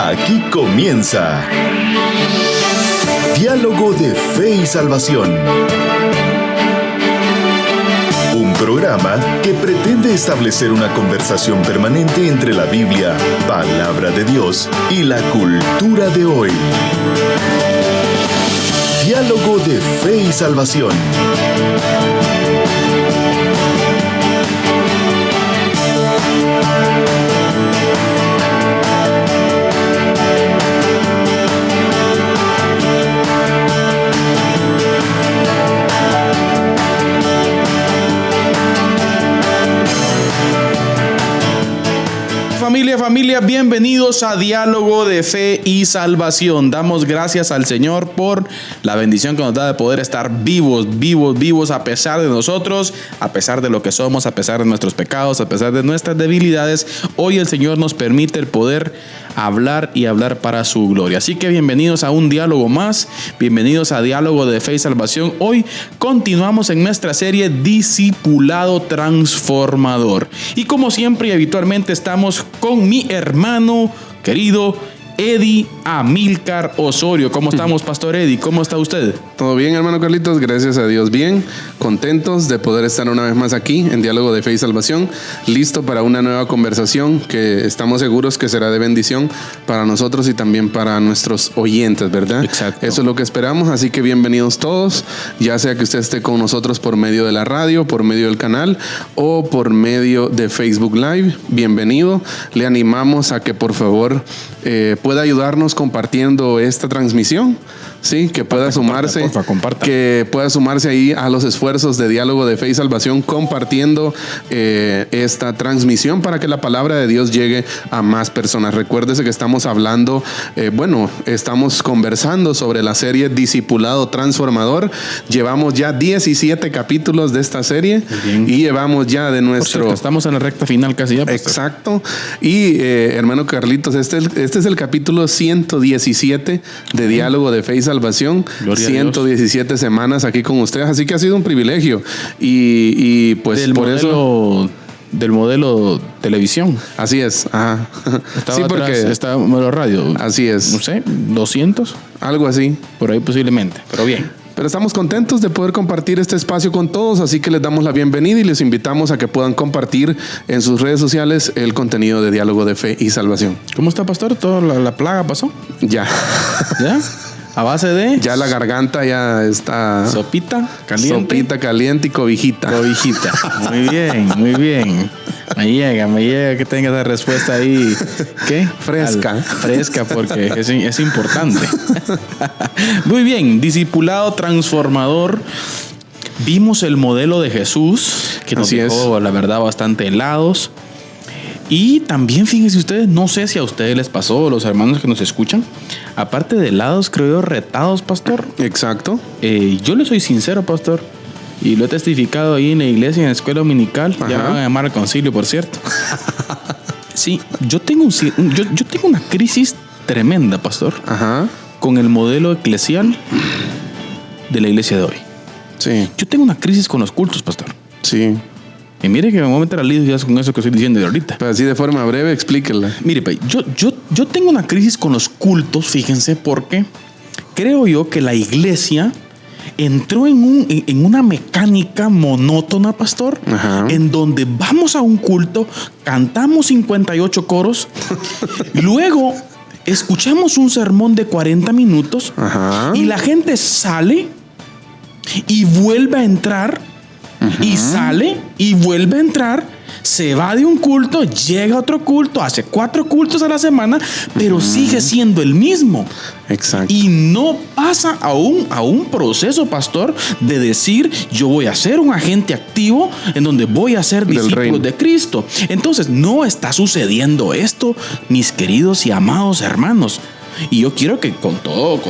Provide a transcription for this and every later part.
Aquí comienza Diálogo de Fe y Salvación. Un programa que pretende establecer una conversación permanente entre la Biblia, palabra de Dios, y la cultura de hoy. Diálogo de Fe y Salvación. Familia, bienvenidos a Diálogo de Fe y Salvación. Damos gracias al Señor por la bendición que nos da de poder estar vivos a pesar de nosotros, a pesar de lo que somos, a pesar de nuestros pecados, a pesar de nuestras debilidades. Hoy el Señor nos permite el poder hablar y hablar para su gloria. Así que bienvenidos a un diálogo más, bienvenidos a Diálogo de Fe y Salvación. Hoy continuamos en nuestra serie Discipulado Transformador. Y como siempre y habitualmente estamos con mi hermano querido Eddie Amílcar Osorio. ¿Cómo estamos, Pastor Eddie? ¿Cómo está usted? Todo bien, hermano Carlitos, gracias a Dios. Bien, contentos de poder estar una vez más aquí en Diálogo de Fe y Salvación, listo para una nueva conversación que estamos seguros que será de bendición para nosotros y también para nuestros oyentes, ¿verdad? Exacto. Eso es lo que esperamos, así que bienvenidos todos, ya sea que usted esté con nosotros por medio de la radio, por medio del canal o por medio de Facebook Live. Bienvenido, le animamos a que por favor pueda ayudarnos compartiendo esta transmisión, sí, que pueda sumarse, comparta. Que pueda sumarse ahí a los esfuerzos de Diálogo de Fe y Salvación, compartiendo esta transmisión para que la palabra de Dios llegue a más personas. Recuérdese que estamos hablando, estamos conversando sobre la serie Discipulado Transformador. Llevamos ya 17 capítulos de esta serie y llevamos ya de nuestro... Estamos en la recta final casi ya, Pastor. Exacto. Y hermano Carlitos, este es el capítulo 117 de Diálogo de Fe y Salvación. Gloria 117 semanas aquí con ustedes, así que ha sido un privilegio. Y pues del modelo televisión. Así es. Ajá. Sí, porque está modelo radio. Así es. No sé, 200. Algo así. Por ahí posiblemente, pero bien. Pero estamos contentos de poder compartir este espacio con todos, así que les damos la bienvenida y les invitamos a que puedan compartir en sus redes sociales el contenido de Diálogo de Fe y Salvación. ¿Cómo está, Pastor? ¿Toda la plaga pasó? Ya. ¿Ya? ¿A base de? Ya la garganta ya está... Sopita caliente y cobijita. Muy bien. Me llega que tenga esa respuesta ahí. ¿Qué? Fresca, porque es importante. Muy bien, discipulado transformador. Vimos el modelo de Jesús, que nos dejó, la verdad, bastante helados. Y también, fíjense ustedes, no sé si a ustedes les pasó, los hermanos que nos escuchan, aparte de helados, creo yo, retados, Pastor. Exacto. Yo le soy sincero, Pastor, y lo he testificado ahí en la iglesia, en la escuela dominical. Ajá. Ya me van a llamar al concilio, por cierto. Sí, yo tengo una crisis tremenda, Pastor. Ajá. Con el modelo eclesial de la iglesia de hoy. Sí. Yo tengo una crisis con los cultos, Pastor. Sí. Y mire que me voy a meter al lío ya con eso que estoy diciendo de ahorita. Pero así de forma breve, explíquela. Mire, yo tengo una crisis con los cultos, fíjense, porque creo yo que la iglesia entró en una mecánica monótona, Pastor. Ajá. En donde vamos a un culto, cantamos 58 coros, luego escuchamos un sermón de 40 minutos. Ajá. Y la gente sale y vuelve a entrar. Uh-huh. Y sale y vuelve a entrar, se va de un culto, llega a otro culto, hace 4 cultos a la semana, pero sigue siendo el mismo. Exacto. Y no pasa a un proceso, Pastor, de decir, yo voy a ser un agente activo en donde voy a ser discípulos de Cristo. Entonces, no está sucediendo esto, mis queridos y amados hermanos. Y yo quiero que con todo,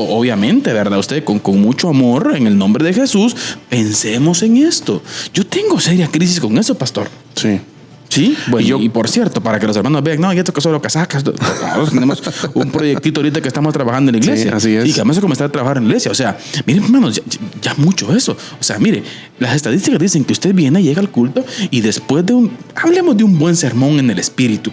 obviamente, ¿verdad? Usted con mucho amor, en el nombre de Jesús, pensemos en esto. Yo tengo seria crisis con eso, Pastor. Sí. ¿Sí? Bueno, y por cierto, para que los hermanos vean, no, y esto que solo casacas. Nosotros tenemos un proyectito ahorita que estamos trabajando en la iglesia. Sí, así es. Y que vamos a comenzar a trabajar en la iglesia. O sea, miren, hermanos, ya mucho eso. O sea, mire, las estadísticas dicen que usted viene, llega al culto y después hablemos de un buen sermón en el espíritu.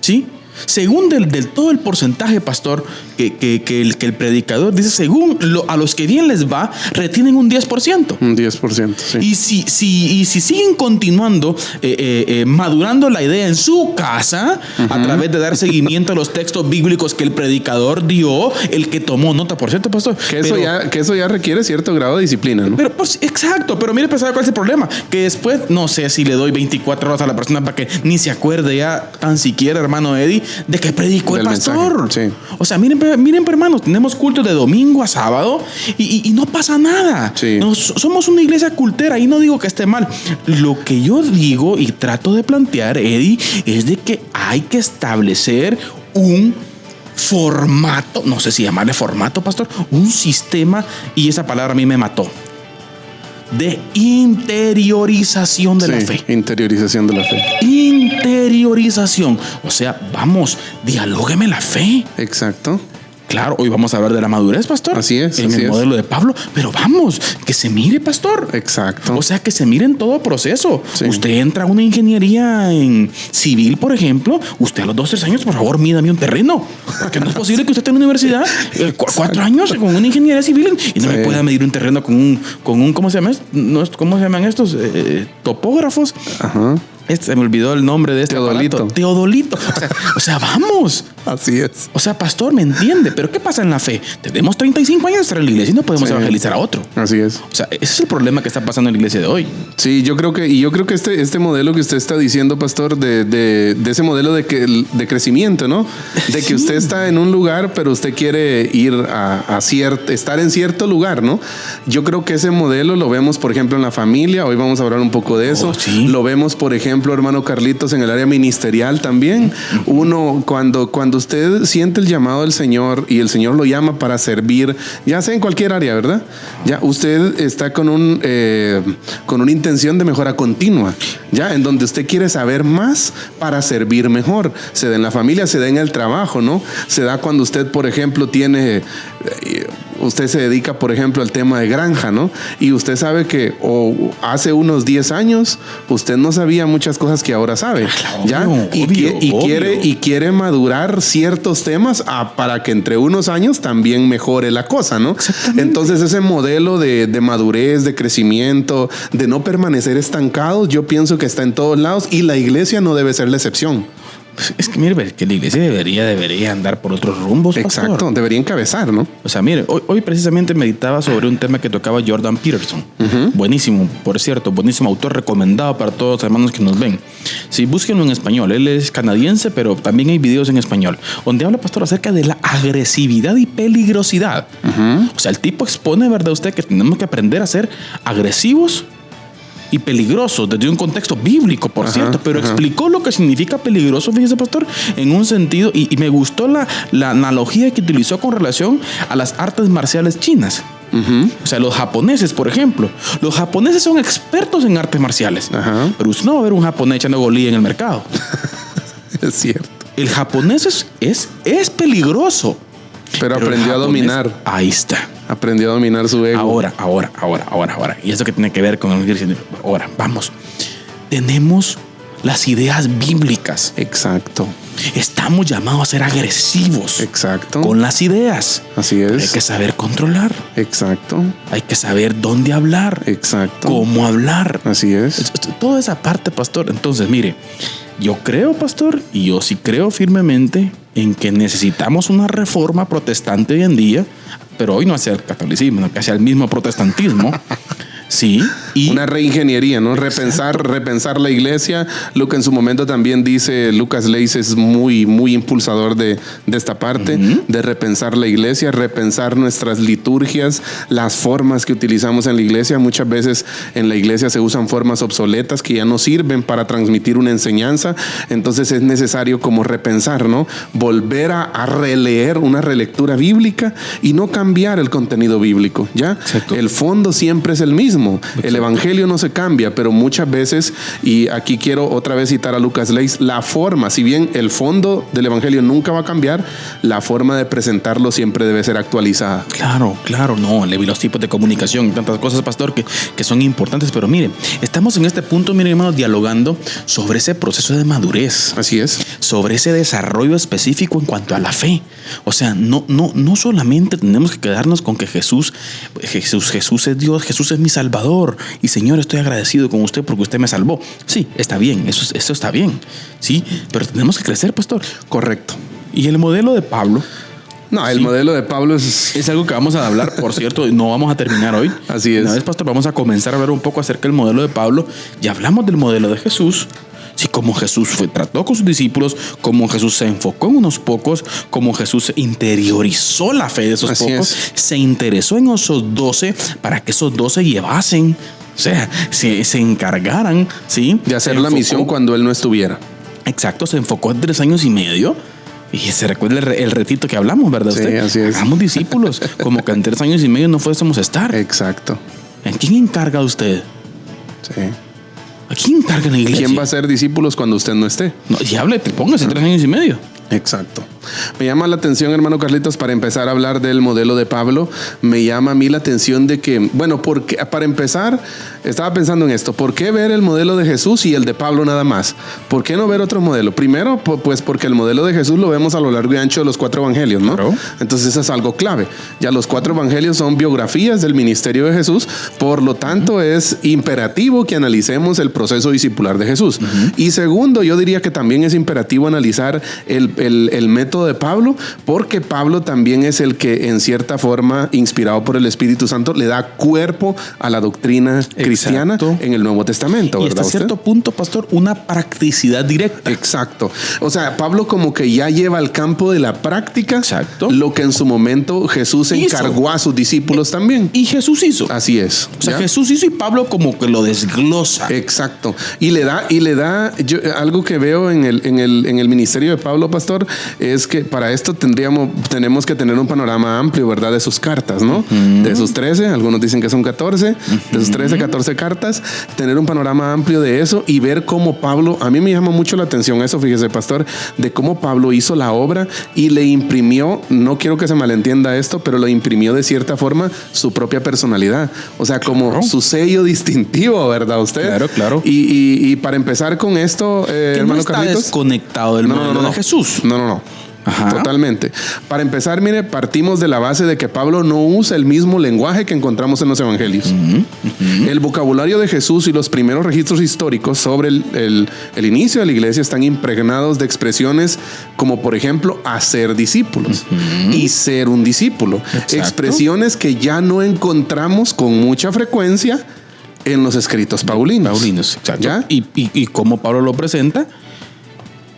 ¿Sí? Según del todo el porcentaje, pastor, que el predicador dice, según a los que bien les va, retienen un 10%. Un 10%, sí. Y si siguen continuando madurando la idea en su casa, a través de dar seguimiento a los textos bíblicos que el predicador dio, el que tomó nota, por cierto, pastor. Que eso ya requiere cierto grado de disciplina, ¿no? Pero, pues, exacto, pero mire, ¿sabe cuál es el problema? Que después, no sé si le doy 24 horas a la persona para que ni se acuerde ya tan siquiera, hermano Eddie, de que predicó el pastor. Mensaje, sí. O sea, miren, hermanos, tenemos cultos de domingo a sábado y no pasa nada. Sí. Somos una iglesia cultera y no digo que esté mal. Lo que yo digo y trato de plantear, Eddie, es de que hay que establecer un formato, no sé si llamarle formato, pastor, un sistema, y esa palabra a mí me mató, de interiorización de la fe. Interiorización de la fe. Interiorización. O sea, vamos, dialógueme la fe. Exacto. Claro, hoy vamos a hablar de la madurez, pastor. Así es. En el modelo de Pablo. Pero vamos, que se mire, pastor. Exacto. O sea, que se mire en todo proceso. Sí. Usted entra a una ingeniería en civil, por ejemplo. Usted a los 2, 3 años, por favor, mídame un terreno. Porque no es posible que usted esté en la universidad 4 años con una ingeniería civil y no me pueda medir un terreno con un ¿cómo se llama esto? ¿Cómo se llaman estos? Topógrafos. Ajá. Se me olvidó el nombre de este Teodolito. aparato. Teodolito. O sea, vamos. Así es. O sea, pastor, ¿me entiende? Pero ¿qué pasa en la fe? Tenemos 35 años de estar en la iglesia y no podemos evangelizar a otro. Así es. O sea, ese es el problema que está pasando en la iglesia de hoy. Sí, yo creo que este modelo que usted está diciendo, pastor, de ese modelo de crecimiento, ¿no? De que usted está en un lugar, pero usted quiere ir estar en cierto lugar, ¿no? Yo creo que ese modelo lo vemos, por ejemplo, en la familia. Hoy vamos a hablar un poco de eso. Sí. Lo vemos, por ejemplo, hermano Carlitos, en el área ministerial también. Uno, cuando usted siente el llamado del Señor y el Señor lo llama para servir, ya sea en cualquier área, ¿verdad? Ya usted está con una intención de mejora continua, ya, en donde usted quiere saber más para servir mejor. Se da en la familia, se da en el trabajo, ¿no? Se da cuando usted, por ejemplo, usted se dedica, por ejemplo, al tema de granja, ¿no? Y usted sabe que hace unos 10 años usted no sabía muchas cosas que ahora sabe, ¿ya? Y quiere madurar ciertos temas para que entre unos años también mejore la cosa, ¿no? Entonces ese modelo de madurez, de crecimiento, de no permanecer estancados, yo pienso que está en todos lados y la iglesia no debe ser la excepción. Es que mire, que la iglesia debería andar por otros rumbos, pastor. Exacto, debería encabezar, ¿no? O sea, mire, hoy precisamente meditaba sobre un tema que tocaba Jordan Peterson. Buenísimo, por cierto, buenísimo autor, recomendado para todos los hermanos que nos ven. Sí, búsquenlo en español. Él es canadiense, pero también hay videos en español, donde habla, pastor, acerca de la agresividad y peligrosidad. O sea, el tipo expone, ¿verdad, usted, que tenemos que aprender a ser agresivos y peligrosos desde un contexto bíblico, por cierto, pero explicó lo que significa peligroso, fíjese, pastor, en un sentido, y me gustó la analogía que utilizó con relación a las artes marciales chinas. O sea, los japoneses, por ejemplo. Los japoneses son expertos en artes marciales, pero usted no va a ver un japonés echando golí en el mercado. Es cierto. El japonés es peligroso, pero aprendió a dominar. Ahí está. Aprendió a dominar su ego. Ahora. Y eso que tiene que ver con el... Ahora, vamos. Tenemos las ideas bíblicas. Exacto. Estamos llamados a ser agresivos. Exacto. Con las ideas. Así es. Pero hay que saber controlar. Exacto. Hay que saber dónde hablar. Exacto. Cómo hablar. Así es. Toda esa parte, pastor. Entonces, mire, yo creo, pastor, y yo sí creo firmemente en que necesitamos una reforma protestante hoy en día, pero hoy no hacia el catolicismo, sino que hacia el mismo protestantismo. Sí. Y una reingeniería, ¿no? Repensar la iglesia. Lo que en su momento también dice Lucas Leis es muy, muy impulsador de esta parte, de repensar la iglesia, repensar nuestras liturgias, las formas que utilizamos en la iglesia. Muchas veces en la iglesia se usan formas obsoletas que ya no sirven para transmitir una enseñanza. Entonces es necesario como repensar, ¿no? Volver a releer una relectura bíblica y no cambiar el contenido bíblico, ¿ya? Exacto. El fondo siempre es el mismo. El evangelio no se cambia, pero muchas veces, y aquí quiero otra vez citar a Lucas Leis, la forma, si bien el fondo del evangelio nunca va a cambiar, la forma de presentarlo siempre debe ser actualizada. Claro, no, le vi los tipos de comunicación y tantas cosas, pastor, que son importantes, pero mire, estamos en este punto, mire, hermanos, dialogando sobre ese proceso de madurez. Así es. Sobre ese desarrollo específico en cuanto a la fe. O sea, no solamente tenemos que quedarnos con que Jesús es Dios, Jesús es mi Salvador y Señor, estoy agradecido con usted porque usted me salvó. Sí, está bien, eso está bien, sí, pero tenemos que crecer, pastor. Correcto. Y el modelo de Pablo. No, el modelo de Pablo es algo que vamos a hablar, por cierto, no vamos a terminar hoy. Así es. Una vez, pastor, vamos a comenzar a ver un poco acerca del modelo de Pablo. Ya hablamos del modelo de Jesús. Sí, cómo Jesús trató con sus discípulos, cómo Jesús se enfocó en unos pocos, cómo Jesús interiorizó la fe de esos Así pocos, es. se interesó en esos 12 para que esos 12 llevasen, o sea, se encargaran, ¿sí? de hacer la misión cuando él no estuviera. Exacto, se enfocó en 3 años y medio. Y se recuerda el retito que hablamos, ¿verdad? Sí, usted? así es. Hagamos discípulos, como que en 3 años y medio no fuésemos a estar. Exacto. ¿En quién encarga usted? Sí. ¿A quién encarga en la iglesia? ¿Quién va a ser discípulos cuando usted no esté? No, y háblete, póngase 3 años y medio. Exacto. Me llama la atención, hermano Carlitos, para empezar a hablar del modelo de Pablo, me llama a mí la atención de que, bueno, porque para empezar, estaba pensando en esto, ¿por qué ver el modelo de Jesús y el de Pablo nada más? ¿Por qué no ver otro modelo? Primero, pues porque el modelo de Jesús lo vemos a lo largo y ancho de los 4 evangelios, ¿no? Claro. Entonces eso es algo clave. Ya los 4 evangelios son biografías del ministerio de Jesús, por lo tanto es imperativo que analicemos el proceso discipular de Jesús. Y segundo, yo diría que también es imperativo analizar el método de Pablo, porque Pablo también es el que en cierta forma, inspirado por el Espíritu Santo, le da cuerpo a la doctrina cristiana en el Nuevo Testamento. Y ¿verdad hasta cierto punto, pastor, una practicidad directa. Exacto. O sea, Pablo como que ya lleva al campo de la práctica. Exacto. Lo que en su momento Jesús encargó a sus discípulos también. Y Jesús hizo. Así es. O sea, ¿ya? Jesús hizo y Pablo como que lo desglosa. Exacto. Y le da algo que veo en el ministerio de Pablo, pastor, es que para esto tenemos que tener un panorama amplio, ¿verdad? De sus cartas, ¿no? De sus 13, algunos dicen que son 14, de sus 13, 14 cartas, tener un panorama amplio de eso y ver cómo Pablo, a mí me llama mucho la atención eso, fíjese, pastor, de cómo Pablo hizo la obra y le imprimió, no quiero que se malentienda esto, pero le imprimió de cierta forma su propia personalidad. O sea, como su sello distintivo, ¿verdad? Usted. Claro. Y para empezar con esto, hermano no está Carlitos, desconectado del modelo de Jesús. No. Ajá. Totalmente. Para empezar, mire, partimos de la base de que Pablo no usa el mismo lenguaje que encontramos en los evangelios. El vocabulario de Jesús y los primeros registros históricos sobre el inicio de la iglesia están impregnados de expresiones como, por ejemplo, hacer discípulos y ser un discípulo. Exacto. Expresiones que ya no encontramos con mucha frecuencia en los escritos paulinos. Exacto. ¿Ya? Y cómo Pablo lo presenta.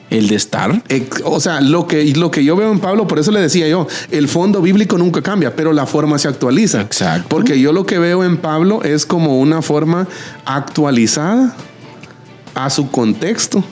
El de estar. O sea, lo que yo veo en Pablo, por eso le decía yo, el fondo bíblico nunca cambia, pero la forma se actualiza. Exacto. Porque yo lo que veo en Pablo es como una forma actualizada a su contexto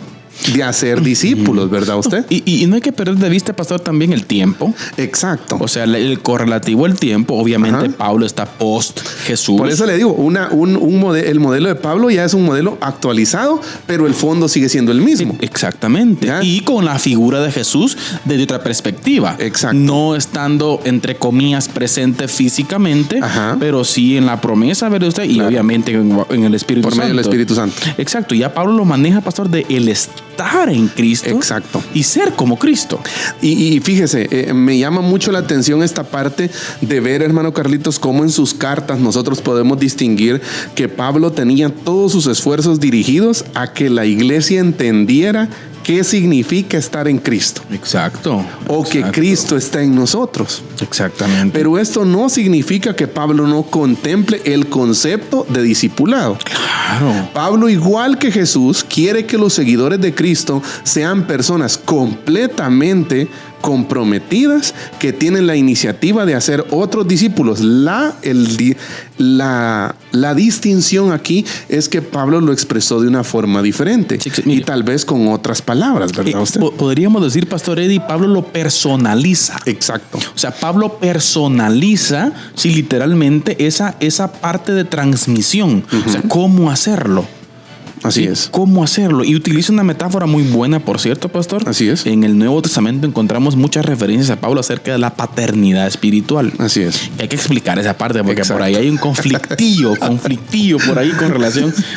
de hacer discípulos, ¿verdad usted? Y no hay que perder de vista, pastor, también el tiempo. Exacto. O sea, el correlativo al tiempo, obviamente. Ajá. Pablo está post Jesús. Por eso le digo, el modelo de Pablo ya es un modelo actualizado, pero el fondo sigue siendo el mismo. Exactamente. ¿Ya? Y con la figura de Jesús desde otra perspectiva. Exacto. No estando, entre comillas, presente físicamente, ajá, pero sí en la promesa, ¿verdad usted? Y claro, obviamente en el Espíritu Santo. Por medio del Espíritu Santo. Exacto. Ya Pablo lo maneja, pastor, de el estar en Cristo. Exacto. Y ser como Cristo. Y fíjese, me llama mucho la atención esta parte de ver, hermano Carlitos, cómo en sus cartas nosotros podemos distinguir que Pablo tenía todos sus esfuerzos dirigidos a que la iglesia entendiera qué significa estar en Cristo. Exacto. O que Cristo está en nosotros. Exactamente. Pero esto no significa que Pablo no contemple el concepto de discipulado. Claro. Pablo, igual que Jesús, quiere que los seguidores de Cristo sean personas completamente comprometidas, que tienen la iniciativa de hacer otros discípulos. La distinción aquí es que Pablo lo expresó de una forma diferente, y tal vez con otras palabras, ¿verdad usted? Podríamos decir, Pastor Eddie, Pablo lo personaliza. Exacto. O sea, Pablo personaliza, sí, literalmente esa parte de transmisión. O sea, cómo hacerlo. Así ¿sí? es. ¿Cómo hacerlo? Y utiliza una metáfora muy buena, por cierto, Pastor. Así es. En el Nuevo Testamento encontramos muchas referencias a Pablo acerca de la paternidad espiritual. Así es. Hay que explicar esa parte porque Exacto. por ahí hay un conflictillo por ahí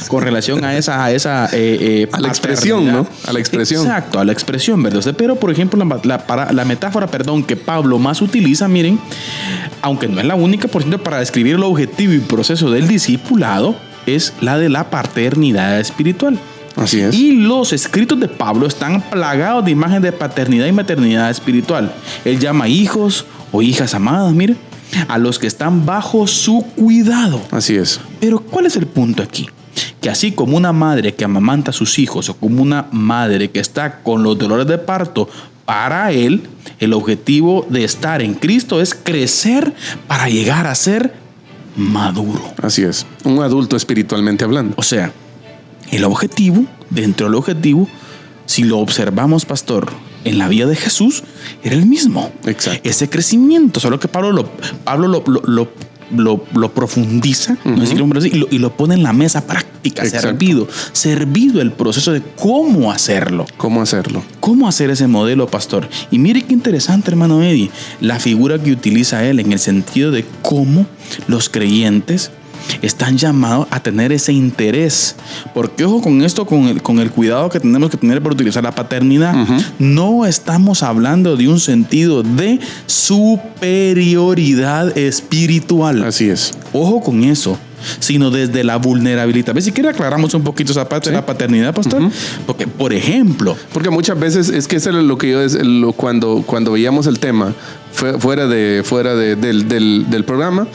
con relación a esa a la expresión, ¿no? A la expresión. Exacto, a la expresión, ¿verdad? Pero, por ejemplo, la metáfora, que Pablo más utiliza, miren, aunque no es la única, por ejemplo, para describir el objetivo y proceso del discipulado, es la de la paternidad espiritual. Así es. Y los escritos de Pablo están plagados de imágenes de paternidad y maternidad espiritual. Él llama hijos o hijas amadas, mire, a los que están bajo su cuidado. Así es. Pero ¿cuál es el punto aquí? Que así como una madre que amamanta a sus hijos o como una madre que está con los dolores de parto, para él el objetivo de estar en Cristo es crecer para llegar a ser maduro. Así es. Un adulto espiritualmente hablando. O sea, el objetivo, dentro del objetivo, si lo observamos, Pastor, en la vida de Jesús, era el mismo. Exacto. Ese crecimiento, solo que Pablo lo profundiza, no sé si y lo pone en la mesa práctica, servido el proceso de cómo hacerlo. ¿Cómo hacerlo? ¿Cómo hacer ese modelo, Pastor? Y mire qué interesante, hermano Eddie, la figura que utiliza él en el sentido de cómo los creyentes están llamados a tener ese interés. Porque ojo con esto, con el cuidado que tenemos que tener para utilizar la paternidad. No estamos hablando de un sentido de superioridad espiritual. Así es. Ojo con eso, sino desde la vulnerabilidad. A ver, si quiere aclaramos un poquito esa parte de la paternidad, Pastor. Porque, por ejemplo, porque muchas veces es que eso es lo que yo cuando veíamos el tema fuera del programa.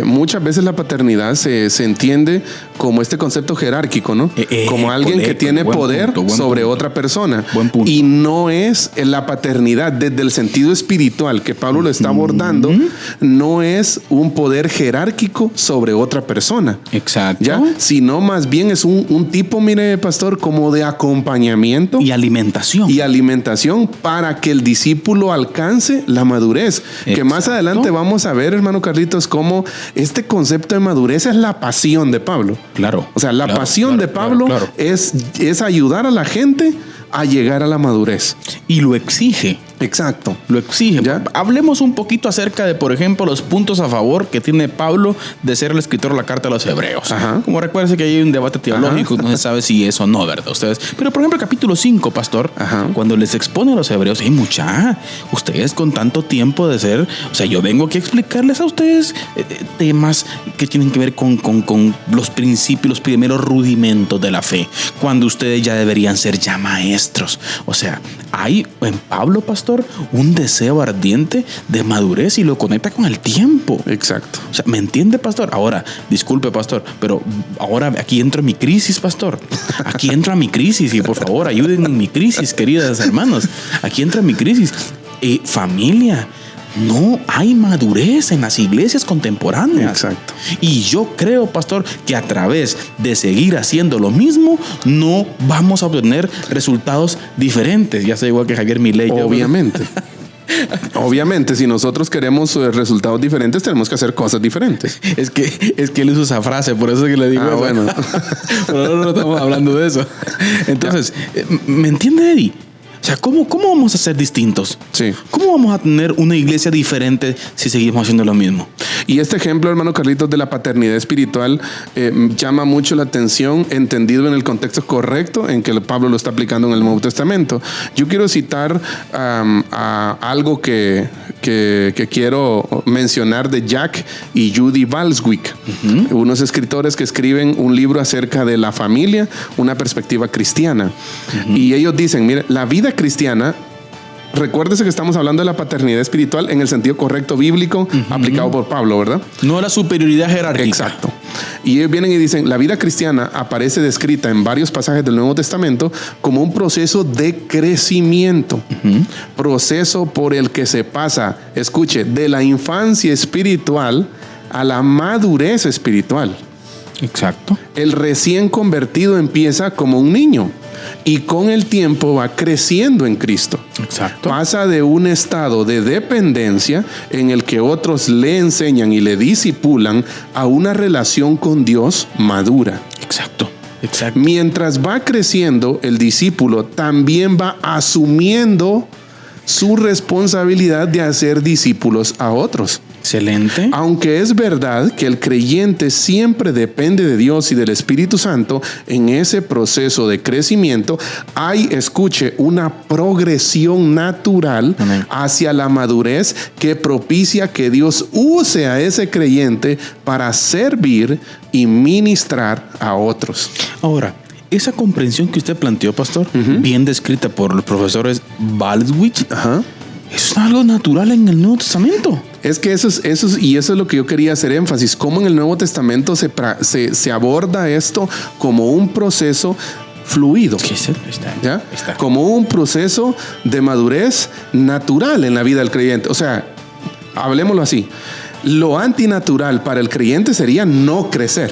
Muchas veces la paternidad se entiende como este concepto jerárquico, ¿no? Como alguien que tiene poder sobre otra persona. Buen punto. Y no es la paternidad desde el sentido espiritual que Pablo lo está abordando, no es un poder jerárquico sobre otra persona. Exacto. ¿Ya? Sino más bien es un tipo, mire, Pastor, como de acompañamiento y alimentación. Y alimentación para que el discípulo alcance la madurez. Exacto. Que más adelante vamos a ver, hermano Carlitos, cómo este concepto de madurez es la pasión de Pablo. Claro. O sea, la pasión de Pablo es ayudar a la gente a llegar a la madurez. Y lo exige. Exacto. Lo exige. ¿Ya? Hablemos un poquito acerca de, por ejemplo, los puntos a favor que tiene Pablo de ser el escritor de la carta a los hebreos. Ajá. Como recuerden que hay un debate teológico, no se sabe si es o no, ¿verdad? Ustedes. Pero, por ejemplo, el capítulo 5, Pastor, cuando les expone a los hebreos, ustedes con tanto tiempo de ser, o sea, yo vengo aquí a explicarles a ustedes temas que tienen que ver con los principios, los primeros rudimentos de la fe, cuando ustedes ya deberían ser ya maestros. O sea, hay en Pablo, Pastor, un deseo ardiente de madurez y lo conecta con el tiempo. Exacto. O sea, ¿me entiende, Pastor? Ahora, disculpe, Pastor, pero ahora aquí entro en mi crisis, Pastor. Aquí entro a mi crisis y por favor, ayuden en mi crisis, queridas hermanos. Aquí entra mi crisis. Familia, no hay madurez en las iglesias contemporáneas. Exacto. Y yo creo, Pastor, que a través de seguir haciendo lo mismo, no vamos a obtener resultados diferentes. Ya sé, igual que Javier Milei. Obviamente. Obviamente, si nosotros queremos resultados diferentes, tenemos que hacer cosas diferentes. Es que él usa esa frase, por eso es que le digo eso. Bueno. Pero no estamos hablando de eso. Entonces, ¿me entiende, Eddie? O sea, ¿cómo vamos a ser distintos? Sí. ¿Cómo vamos a tener una iglesia diferente si seguimos haciendo lo mismo? Y este ejemplo, hermano Carlitos, de la paternidad espiritual llama mucho la atención, entendido en el contexto correcto en que Pablo lo está aplicando en el Nuevo Testamento. Yo quiero citar a algo que quiero mencionar de Jack y Judy Valswick, unos escritores que escriben un libro acerca de la familia, una perspectiva cristiana. Y ellos dicen, mire, la vida cristiana recuérdese que estamos hablando de la paternidad espiritual en el sentido correcto bíblico, aplicado por Pablo, ¿verdad? No la superioridad jerárquica. Exacto. Y ellos vienen y dicen, la vida cristiana aparece descrita en varios pasajes del Nuevo Testamento como un proceso de crecimiento, proceso por el que se pasa, escuche, de la infancia espiritual a la madurez espiritual. Exacto. El recién convertido empieza como un niño y con el tiempo va creciendo en Cristo. Exacto. Pasa de un estado de dependencia en el que otros le enseñan y le disipulan a una relación con Dios madura. Exacto. Exacto. Mientras va creciendo, el discípulo también va asumiendo su responsabilidad de hacer discípulos a otros. Excelente. Aunque es verdad que el creyente siempre depende de Dios y del Espíritu Santo, en ese proceso de crecimiento hay, escuche, una progresión natural hacia la madurez que propicia que Dios use a ese creyente para servir y ministrar a otros. Ahora, esa comprensión que usted planteó, pastor, bien descrita por los profesores Baldwin, es algo natural en el Nuevo Testamento. Es que eso es lo que yo quería hacer énfasis, cómo en el Nuevo Testamento se aborda esto como un proceso fluido, ¿ya? Como un proceso de madurez natural en la vida del creyente. O sea, hablemoslo así, lo antinatural para el creyente sería no crecer.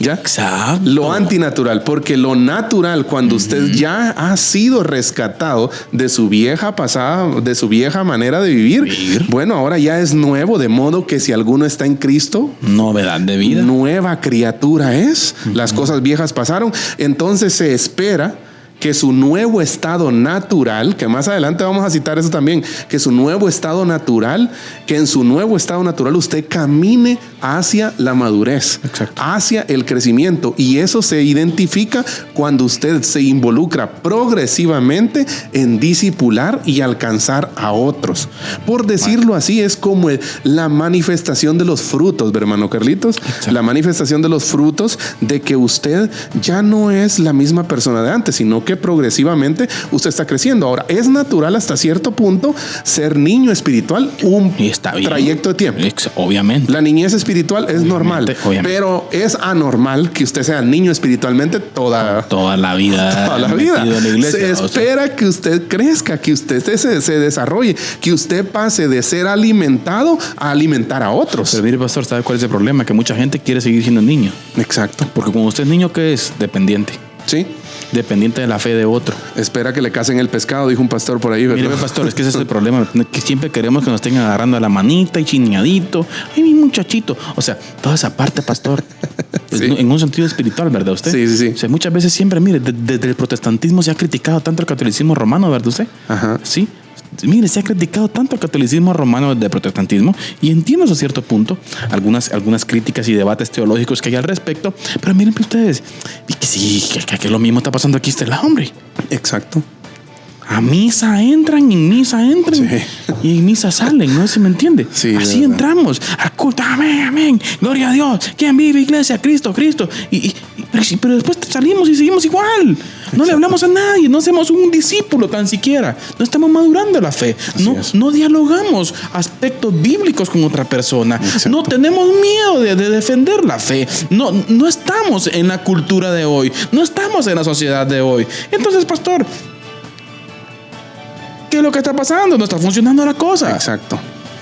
¿Ya? Exacto. Lo antinatural, porque lo natural, cuando usted ya ha sido rescatado de su vieja pasada, de su vieja manera de vivir, bueno, ahora ya es nuevo, de modo que si alguno está en Cristo, novedad de vida, nueva criatura es. Las cosas viejas pasaron. Entonces se espera que su nuevo estado natural, que más adelante vamos a citar eso también, que su nuevo estado natural, que en su nuevo estado natural usted camine hacia la madurez, hacia el crecimiento, y eso se identifica cuando usted se involucra progresivamente en discipular y alcanzar a otros. Por decirlo así, es como la manifestación de los frutos, hermano Carlitos, la manifestación de los frutos de que usted ya no es la misma persona de antes, sino que progresivamente usted está creciendo. Ahora, es natural hasta cierto punto ser niño espiritual, un trayecto de tiempo. Obviamente. La niñez espiritual es normal, pero es anormal que usted sea niño espiritualmente toda la vida. Toda la vida. En la iglesia, se espera que usted crezca, que usted se desarrolle, que usted pase de ser alimentado a alimentar a otros. Pero mire, pastor, ¿sabe cuál es el problema? Que mucha gente quiere seguir siendo niño. Exacto. Porque cuando usted es niño, ¿qué es? Dependiente. Sí. Dependiente de la fe de otro. Espera que le casen el pescado, dijo un pastor por ahí, ¿verdad? Mire, pastor, es que ese es el problema, que siempre queremos que nos estén agarrando a la manita y chineadito. Ay, mi muchachito. O sea, toda esa parte, pastor, sí. En un sentido espiritual, ¿verdad usted? Sí, sí, sí. O sea, muchas veces siempre, mire, desde el protestantismo se ha criticado tanto el catolicismo romano, ¿verdad usted? Ajá. Sí. Mire, se ha criticado tanto el catolicismo romano del protestantismo, y entiendo a cierto punto algunas críticas y debates teológicos que hay al respecto, pero miren ustedes, que sí, que lo mismo está pasando aquí este lado, hombre. Exacto. A misa entran, en misa entran, sí. Y en misa salen, ¿no? ¿Se me entiende? Sí, así entramos, a culto, amén, amén, gloria a Dios, ¿quién vive, iglesia? Cristo, Cristo. Pero después salimos y seguimos igual. No le hablamos a nadie, no hacemos un discípulo tan siquiera. No estamos madurando la fe. No dialogamos aspectos bíblicos con otra persona. Exacto. No tenemos miedo de defender la fe. No estamos en la cultura de hoy. No estamos en la sociedad de hoy. Entonces, pastor, ¿qué es lo que está pasando? No está funcionando la cosa. Exacto.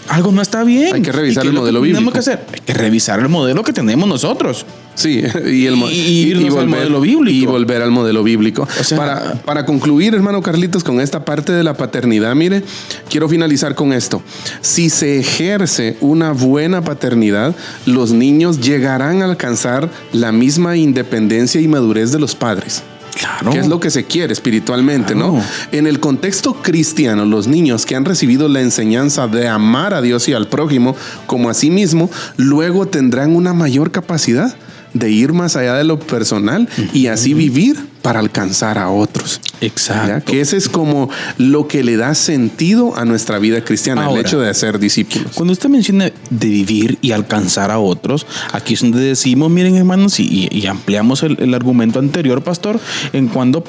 Algo no está bien. Hay que revisar el modelo bíblico. Tenemos que hacer? Hay que revisar el modelo que tenemos nosotros. Sí, y volver al modelo bíblico. Y volver al modelo bíblico. O sea, para concluir, hermano Carlitos, con esta parte de la paternidad, mire, quiero finalizar con esto. Si se ejerce una buena paternidad, los niños llegarán a alcanzar la misma independencia y madurez de los padres. Claro. Que es lo que se quiere espiritualmente, claro. ¿No? En el contexto cristiano, los niños que han recibido la enseñanza de amar a Dios y al prójimo como a sí mismo, luego tendrán una mayor capacidad de ir más allá de lo personal y así vivir para alcanzar a otros. Exacto. ¿Ya? Que ese es como lo que le da sentido a nuestra vida cristiana, Ahora, el hecho de ser discípulos. Cuando usted menciona de vivir y alcanzar a otros, aquí es donde decimos, miren hermanos, y ampliamos el argumento anterior, pastor, en cuanto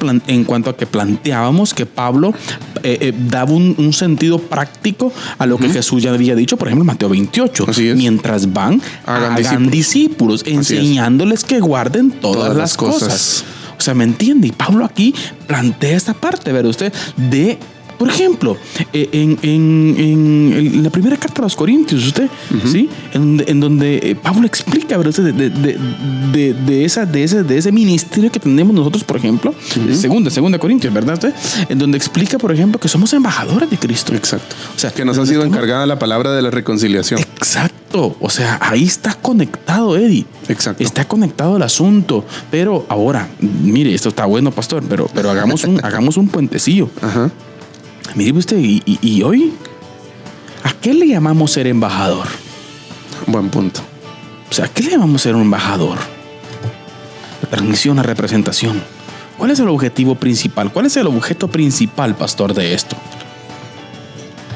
a que planteábamos que Pablo daba un sentido práctico a lo que Jesús ya había dicho, por ejemplo, en Mateo 28. Así es. Mientras van, hagan discípulos, enseñándoles que guarden todas las cosas. O sea, ¿me entiende? Y Pablo aquí plantea esta parte, ¿verdad? Usted, por ejemplo, en la primera carta a los Corintios, usted, ¿sí? En donde Pablo explica, ¿verdad? De ese ministerio que tenemos nosotros, por ejemplo, segunda Corintios, ¿verdad? Usted? En donde explica, por ejemplo, que somos embajadores de Cristo. Exacto. O sea, que nos ha sido encargada la palabra de la reconciliación. Exacto. O sea, ahí está conectado, Eddie. Exacto. Está conectado el asunto. Pero ahora, mire, esto está bueno, pastor, pero hagamos un puentecillo. Ajá. Mire usted, y hoy, ¿a qué le llamamos ser embajador? Buen punto. O sea, ¿a qué le llamamos ser un embajador? La transmisión, la representación. ¿Cuál es el objetivo principal? ¿Cuál es el objeto principal, pastor, de esto?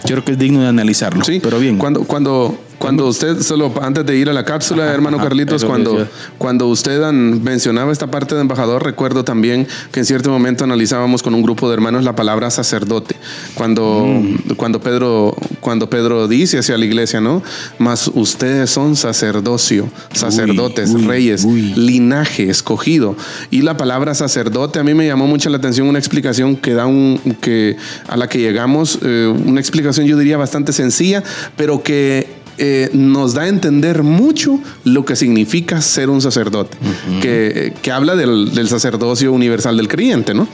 Yo creo que es digno de analizarlo. Sí, pero bien. Cuando usted, solo antes de ir a la cápsula, hermano Carlitos, cuando usted mencionaba esta parte de embajador, recuerdo también que en cierto momento analizábamos con un grupo de hermanos la palabra sacerdote. Cuando Pedro dice hacia la iglesia, ¿no? Mas ustedes son sacerdocio, sacerdotes, reyes, linaje escogido. Y la palabra sacerdote a mí me llamó mucho la atención, una explicación que a la que llegamos, una explicación yo diría bastante sencilla, pero que nos da a entender mucho lo que significa ser un sacerdote, que habla del sacerdocio universal del creyente, ¿no?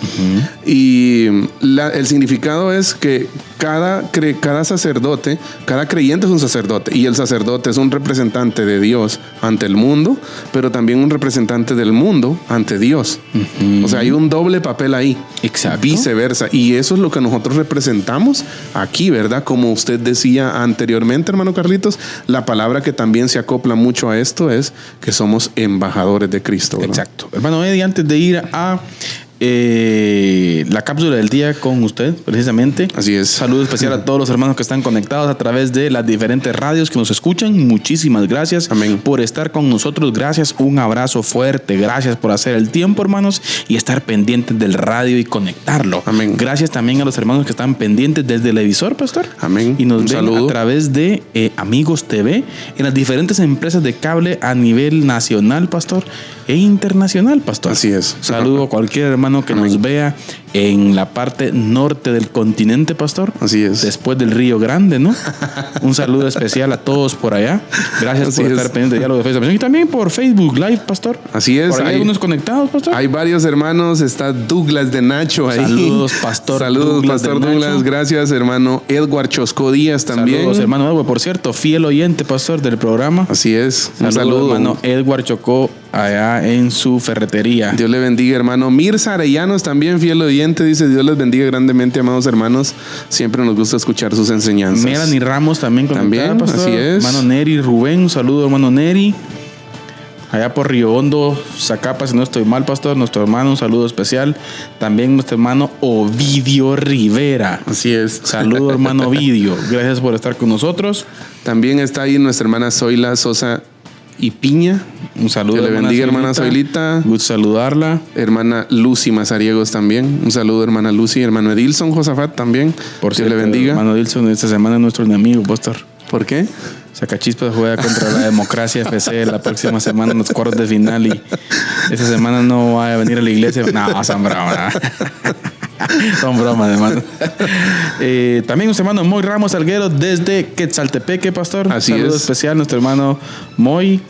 Y el significado es que cada sacerdote, cada creyente es un sacerdote, y el sacerdote es un representante de Dios ante el mundo, pero también un representante del mundo ante Dios. O sea, hay un doble papel ahí. Exacto. Viceversa. Y eso es lo que nosotros representamos aquí, ¿verdad? Como usted decía anteriormente, hermano Carlitos, la palabra que también se acopla mucho a esto es que somos embajadores de Cristo, ¿verdad? Exacto. Hermano Eddie, antes de ir a la cápsula del día con usted, precisamente. Así es. Saludo especial a todos los hermanos que están conectados a través de las diferentes radios que nos escuchan. Muchísimas gracias. Amén. Por estar con nosotros. Gracias. Un abrazo fuerte. Gracias por hacer el tiempo, hermanos, y estar pendientes del radio y conectarlo. Amén. Gracias también a los hermanos que están pendientes desde el emisor, pastor. Amén. Y nos Un ven saludo a través de Amigos TV en las diferentes empresas de cable a nivel nacional, pastor, e internacional, pastor. Así es. Saludo a cualquier hermano que Amén. nos vea en la parte norte del continente, pastor. Así es. Después del Río Grande, ¿no? Un saludo especial a todos por allá. Gracias Así por es. estar pendiente de Diálogo de Fe. Y también por Facebook Live, pastor. Así es. Por ahí hay algunos conectados, pastor. Hay varios hermanos. Está Douglas de Nacho ahí. Saludos, pastor. Saludos, Douglas pastor de Douglas. Nacho. Gracias, hermano Edward Chosco Díaz también. Saludos, hermano Edward. Por cierto, fiel oyente, pastor, del programa. Así es. Un Saludos, saludo. hermano Edward Chocó allá en su ferretería. Dios le bendiga, hermano. Mirza Arellanos también, fiel oyente, dice: Dios les bendiga grandemente, amados hermanos. Siempre nos gusta escuchar sus enseñanzas. Melanie Ramos también conectada, También, pastor. así es. Hermano Neri Rubén, un saludo, hermano Neri. Allá por Río Hondo, Zacapa, si no estoy mal, pastor, nuestro hermano, un saludo especial. También nuestro hermano Ovidio Rivera. Así es. Saludo, hermano Ovidio. Gracias por estar con nosotros. También está ahí nuestra hermana Zoila Sosa y Piña. Un saludo, Dios le bendiga, hermana Zoilita. Gusto saludarla. Hermana Lucy Mazariegos también. Un saludo, hermana Lucy. Hermano Edilson Josafat también. Por Dios cierto, le bendiga. hermano Dilson, esta semana es nuestro enemigo, pastor. ¿Por qué? Sacachispas juega contra la Democracia FC la próxima semana en los cuartos de final, y esta semana no va a venir a la iglesia. No, son bromas. Son bromas, hermano. También nuestro hermano Moy Ramos Alguero desde Quetzaltepeque, pastor. Así Saludo es. especial a nuestro hermano Moy.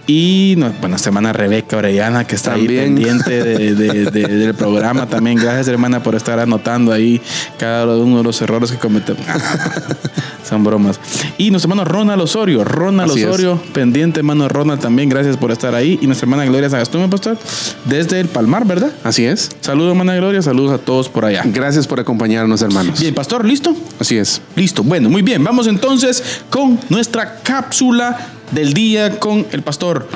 Y nuestra hermana Rebeca Orellana, que está También. ahí pendiente del programa también. Gracias, hermana, por estar anotando ahí cada uno de los errores que cometemos. Son bromas. Y nuestro hermano Ronald Osorio. Así es. Pendiente, hermano Ronald, también. Gracias por estar ahí. Y nuestra hermana Gloria Sagastume, pastor, desde el Palmar, ¿verdad? Así es. Saludos, hermana Gloria. Saludos a todos por allá. Gracias por acompañarnos, hermanos. Bien, pastor, ¿listo? Así es. Listo. Bueno, muy bien. Vamos entonces con nuestra cápsula del día con el pastor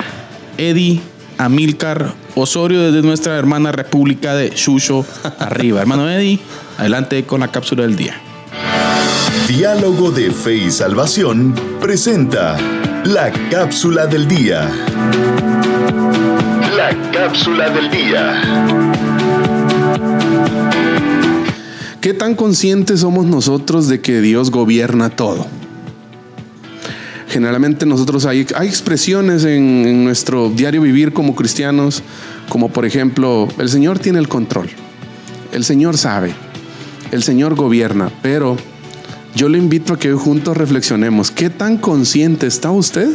Eddie Amílcar Osorio desde nuestra hermana República de Chucho arriba. Hermano Eddie, adelante con la cápsula del día. Diálogo de Fe y Salvación presenta la cápsula del día. La cápsula del día. ¿Qué tan conscientes somos nosotros de que Dios gobierna todo? Generalmente nosotros hay expresiones en nuestro diario vivir como cristianos, como por ejemplo, el Señor tiene el control, el Señor sabe, el Señor gobierna, pero yo le invito a que hoy juntos reflexionemos. ¿Qué tan consciente está usted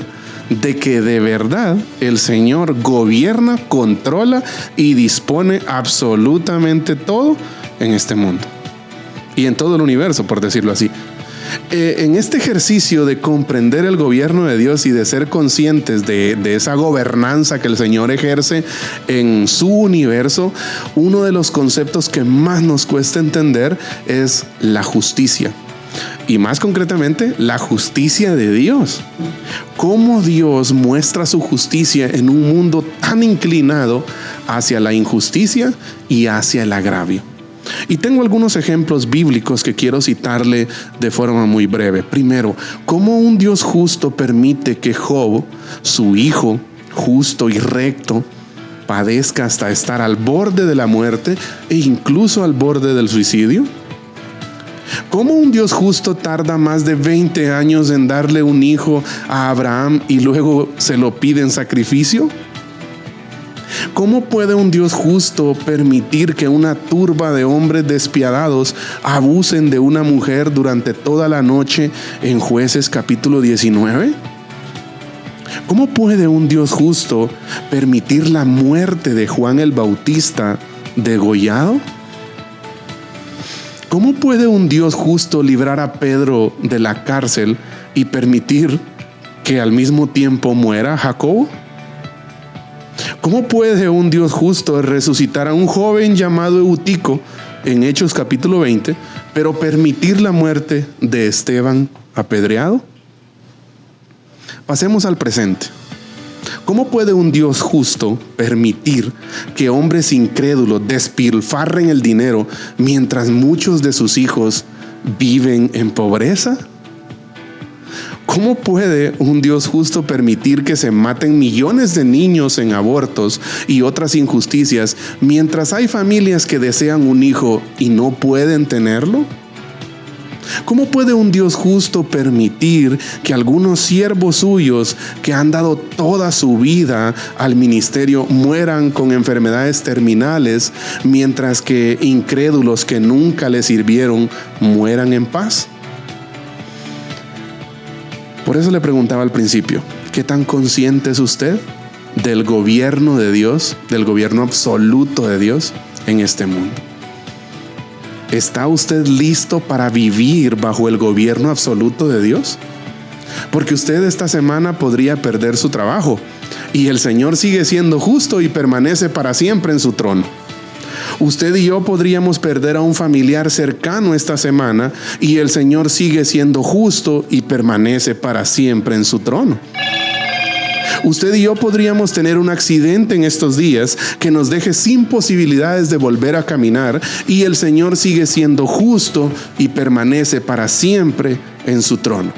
de que de verdad el Señor gobierna, controla y dispone absolutamente todo en este mundo y en todo el universo, por decirlo así? En este ejercicio de comprender el gobierno de Dios y de ser conscientes de esa gobernanza que el Señor ejerce en su universo, uno de los conceptos que más nos cuesta entender es la justicia. Y más concretamente, la justicia de Dios. Cómo Dios muestra su justicia en un mundo tan inclinado hacia la injusticia y hacia el agravio. Y tengo algunos ejemplos bíblicos que quiero citarle de forma muy breve. Primero, cómo un Dios justo permite que Job, su hijo justo y recto, padezca hasta estar al borde de la muerte e incluso al borde del suicidio. ¿Cómo un Dios justo tarda más de 20 años en darle un hijo a Abraham y luego se lo pide en sacrificio? ¿Cómo puede un Dios justo permitir que una turba de hombres despiadados abusen de una mujer durante toda la noche en Jueces capítulo 19? ¿Cómo puede un Dios justo permitir la muerte de Juan el Bautista degollado? ¿Cómo puede un Dios justo librar a Pedro de la cárcel y permitir que al mismo tiempo muera Jacobo? ¿Cómo puede un Dios justo resucitar a un joven llamado Eutico en Hechos capítulo 20, pero permitir la muerte de Esteban apedreado? Pasemos al presente. ¿Cómo puede un Dios justo permitir que hombres incrédulos despilfarren el dinero mientras muchos de sus hijos viven en pobreza? ¿Cómo puede un Dios justo permitir que se maten millones de niños en abortos y otras injusticias mientras hay familias que desean un hijo y no pueden tenerlo? ¿Cómo puede un Dios justo permitir que algunos siervos suyos que han dado toda su vida al ministerio mueran con enfermedades terminales mientras que incrédulos que nunca le sirvieron mueran en paz? Por eso le preguntaba al principio, ¿qué tan consciente es usted del gobierno de Dios, del gobierno absoluto de Dios en este mundo? ¿Está usted listo para vivir bajo el gobierno absoluto de Dios? Porque usted esta semana podría perder su trabajo y el Señor sigue siendo justo y permanece para siempre en su trono. Usted y yo podríamos perder a un familiar cercano esta semana y el Señor sigue siendo justo y permanece para siempre en su trono. Usted y yo podríamos tener un accidente en estos días que nos deje sin posibilidades de volver a caminar y el Señor sigue siendo justo y permanece para siempre en su trono.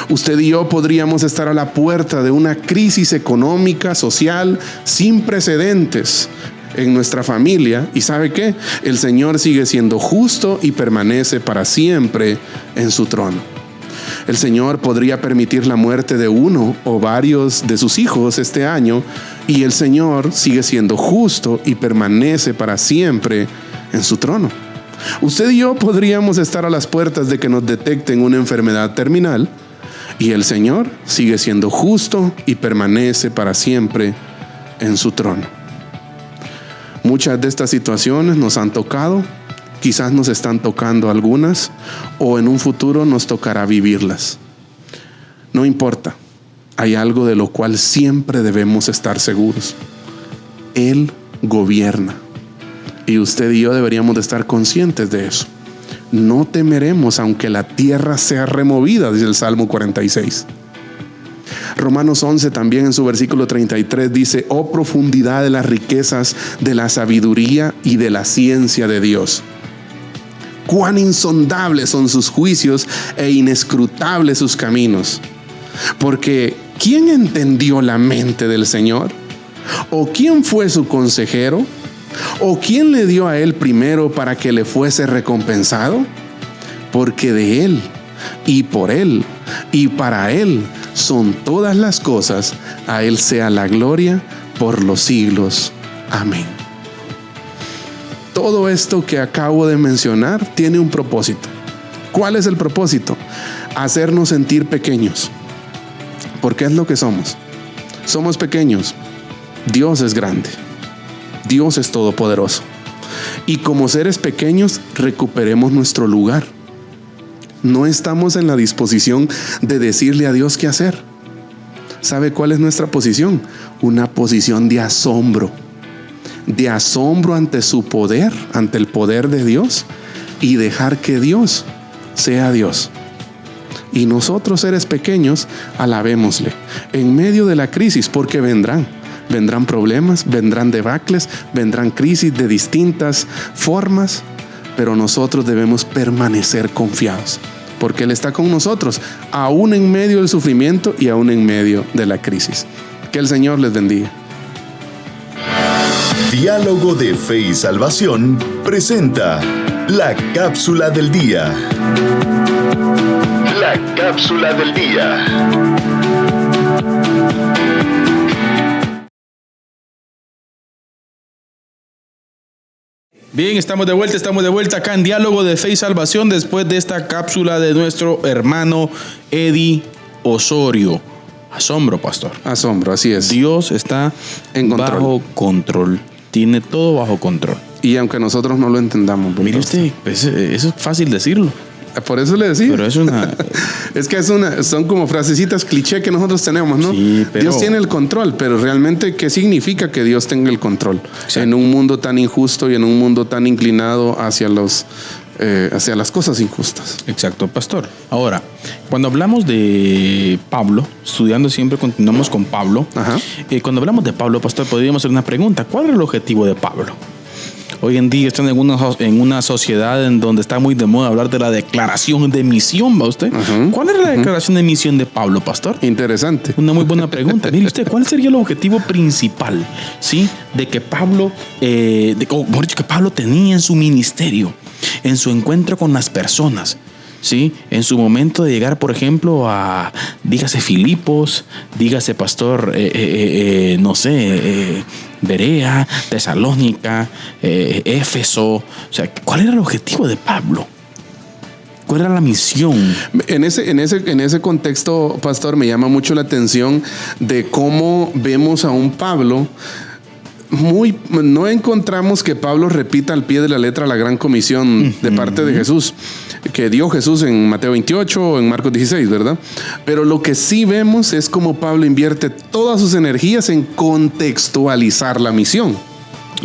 Usted y yo podríamos estar a la puerta de una crisis económica, social, sin precedentes en nuestra familia y ¿sabe qué? El Señor sigue siendo justo y permanece para siempre en su trono. El Señor podría permitir la muerte de uno o varios de sus hijos este año y el Señor sigue siendo justo y permanece para siempre en su trono. Usted y yo podríamos estar a las puertas de que nos detecten una enfermedad terminal y el Señor sigue siendo justo y permanece para siempre en su trono. Muchas de estas situaciones nos han tocado. Quizás nos están tocando algunas o en un futuro nos tocará vivirlas. No importa, hay algo de lo cual siempre debemos estar seguros. Él gobierna y usted y yo deberíamos de estar conscientes de eso. No temeremos aunque la tierra sea removida, dice el Salmo 46. Romanos 11 también en su versículo 33 dice: oh profundidad de las riquezas de la sabiduría y de la ciencia de Dios. Cuán insondables son sus juicios e inescrutables sus caminos. Porque ¿quién entendió la mente del Señor? ¿O quién fue su consejero? ¿O quién le dio a él primero para que le fuese recompensado? Porque de él, y por él, y para él son todas las cosas. A él sea la gloria por los siglos. Amén. Todo esto que acabo de mencionar tiene un propósito. ¿Cuál es el propósito? Hacernos sentir pequeños. Porque es lo que somos. Somos pequeños. Dios es grande. Dios es todopoderoso. Y como seres pequeños, recuperemos nuestro lugar. No estamos en la disposición de decirle a Dios qué hacer. ¿Sabe cuál es nuestra posición? Una posición de asombro. De asombro ante su poder, ante el poder de Dios, y dejar que Dios sea Dios. Y nosotros, seres pequeños, alabémosle en medio de la crisis, porque vendrán problemas, vendrán debacles, vendrán crisis de distintas formas, pero nosotros debemos permanecer confiados, porque Él está con nosotros, aún en medio del sufrimiento y aún en medio de la crisis. Que el Señor les bendiga. Diálogo de Fe y Salvación presenta la cápsula del día. La cápsula del día. Bien, estamos de vuelta acá en Diálogo de Fe y Salvación después de esta cápsula de nuestro hermano Eddie Osorio. Asombro, pastor. Asombro, así es. Dios está en control. Bajo control. Tiene todo bajo control. Y aunque nosotros no lo entendamos. Mire usted, eso es fácil decirlo. Por eso le decía. Pero es una... es que son como frasecitas cliché que nosotros tenemos, ¿no? Sí, pero... Dios tiene el control, pero realmente, ¿qué significa que Dios tenga el control? Exacto. En un mundo tan injusto y en un mundo tan inclinado hacia las cosas injustas. Exacto, pastor. Ahora, cuando hablamos de Pablo, estudiando siempre continuamos con Pablo. Ajá. Cuando hablamos de Pablo, pastor, podríamos hacer una pregunta. ¿Cuál era el objetivo de Pablo? Hoy en día están en una sociedad en donde está muy de moda hablar de la declaración de misión, ¿va usted? Uh-huh. ¿Cuál era la declaración de misión de Pablo, pastor? Interesante. Una muy buena pregunta. Mire usted, ¿cuál sería el objetivo principal, sí, de que Pablo, que Pablo tenía en su ministerio, en su encuentro con las personas? ¿Sí? En su momento de llegar, por ejemplo, dígase Filipos, dígase pastor, Berea, Tesalónica, Éfeso. O sea, ¿cuál era el objetivo de Pablo? ¿Cuál era la misión? En ese contexto, pastor, me llama mucho la atención de cómo vemos a un Pablo. No encontramos que Pablo repita al pie de la letra la gran comisión de parte de Jesús, que dio Jesús en Mateo 28 o en Marcos 16, ¿verdad? Pero lo que sí vemos es cómo Pablo invierte todas sus energías en contextualizar la misión.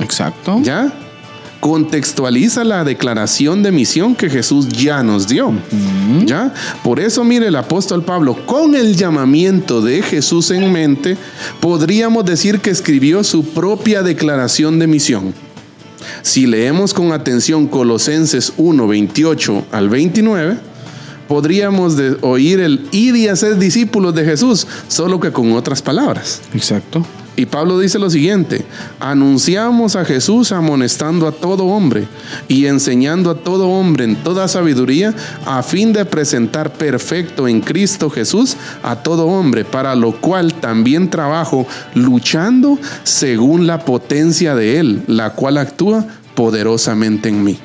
Exacto. ¿Ya? Contextualiza la declaración de misión que Jesús ya nos dio. ¿Ya? Por eso, mire, el apóstol Pablo, con el llamamiento de Jesús en mente, podríamos decir que escribió su propia declaración de misión. Si leemos con atención Colosenses 1, 28 al 29, podríamos oír el ir y hacer discípulos de Jesús, solo que con otras palabras. Exacto. Y Pablo dice lo siguiente: anunciamos a Jesús amonestando a todo hombre y enseñando a todo hombre en toda sabiduría, a fin de presentar perfecto en Cristo Jesús a todo hombre, para lo cual también trabajo luchando según la potencia de Él, la cual actúa poderosamente en mí.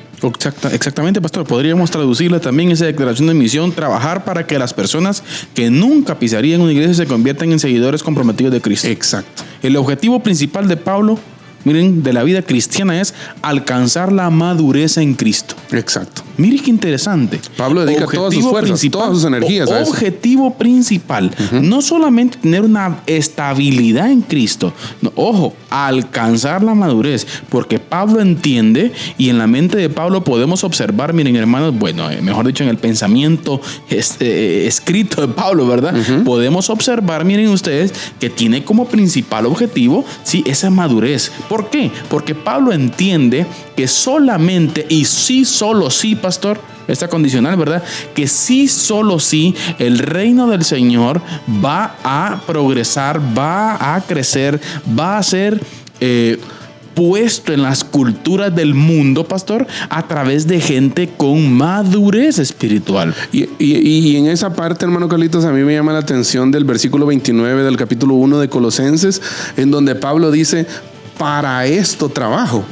Exactamente, pastor. Podríamos traducirle también esa declaración de misión: trabajar para que las personas que nunca pisarían una iglesia se conviertan en seguidores comprometidos de Cristo. Exacto. El objetivo principal de Pablo miren, de la vida cristiana es alcanzar la madurez en Cristo. Exacto. Mire qué interesante. Pablo dedica todas sus fuerzas, todas sus energías a eso. Objetivo principal, no solamente tener una estabilidad en Cristo, no, ojo, alcanzar la madurez, porque Pablo entiende, y en la mente de Pablo podemos observar, miren hermanos, bueno, mejor dicho, en el pensamiento escrito de Pablo, ¿verdad? Podemos observar, miren ustedes, que tiene como principal objetivo, sí, esa madurez. ¿Por qué? Porque Pablo entiende que solamente, y sí, solo sí, pastor, esta condicional, ¿verdad? Que sí, solo sí, el reino del Señor va a progresar, va a crecer, va a ser puesto en las culturas del mundo, pastor, a través de gente con madurez espiritual. Y en esa parte, hermano Carlitos, a mí me llama la atención del versículo 29 del capítulo 1 de Colosenses, en donde Pablo dice, para esto trabajo.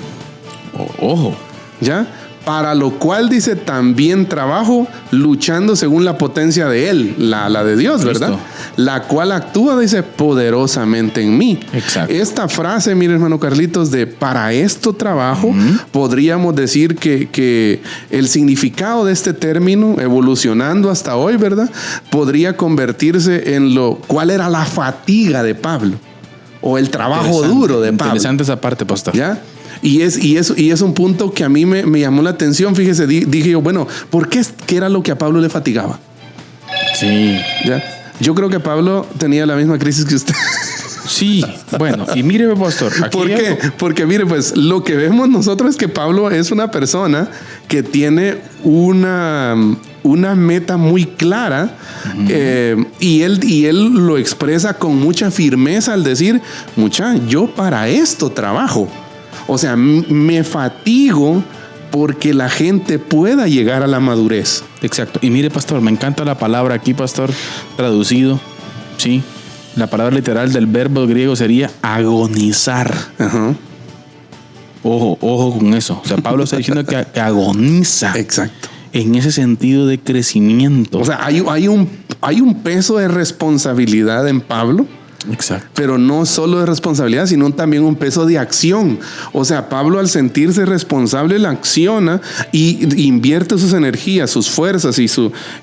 Ojo. ¿Ya? Para lo cual dice, también trabajo luchando según la potencia de Él, la de Dios, ¿verdad? Listo. La cual actúa, dice, poderosamente en mí. Exacto. Esta frase, mire, hermano Carlitos, de para esto trabajo, podríamos decir que el significado de este término, evolucionando hasta hoy, ¿verdad? Podría convertirse en cuál era la fatiga de Pablo o el trabajo duro de Pablo. Interesante esa parte, pastor. ¿Ya? Y es un punto que a mí me llamó la atención. Fíjese, dije yo, bueno, ¿por qué? ¿Qué era lo que a Pablo le fatigaba? Sí. ¿Ya? Yo creo que Pablo tenía la misma crisis que usted. Sí, bueno, y mire, pastor. Aquí ¿Por qué? Porque mire, pues lo que vemos nosotros es que Pablo es una persona que tiene una meta muy clara, y él lo expresa con mucha firmeza al decir, yo para esto trabajo. O sea, me fatigo porque la gente pueda llegar a la madurez. Exacto. Y mire, pastor, me encanta la palabra aquí, pastor, traducido. Sí. La palabra literal del verbo griego sería agonizar. Ajá. Ojo con eso. O sea, Pablo está diciendo que agoniza. Exacto. En ese sentido de crecimiento. O sea, hay un peso de responsabilidad en Pablo. Exacto. Pero no solo de responsabilidad, sino también un peso de acción. O sea, Pablo, al sentirse responsable, la acciona y invierte sus energías, sus fuerzas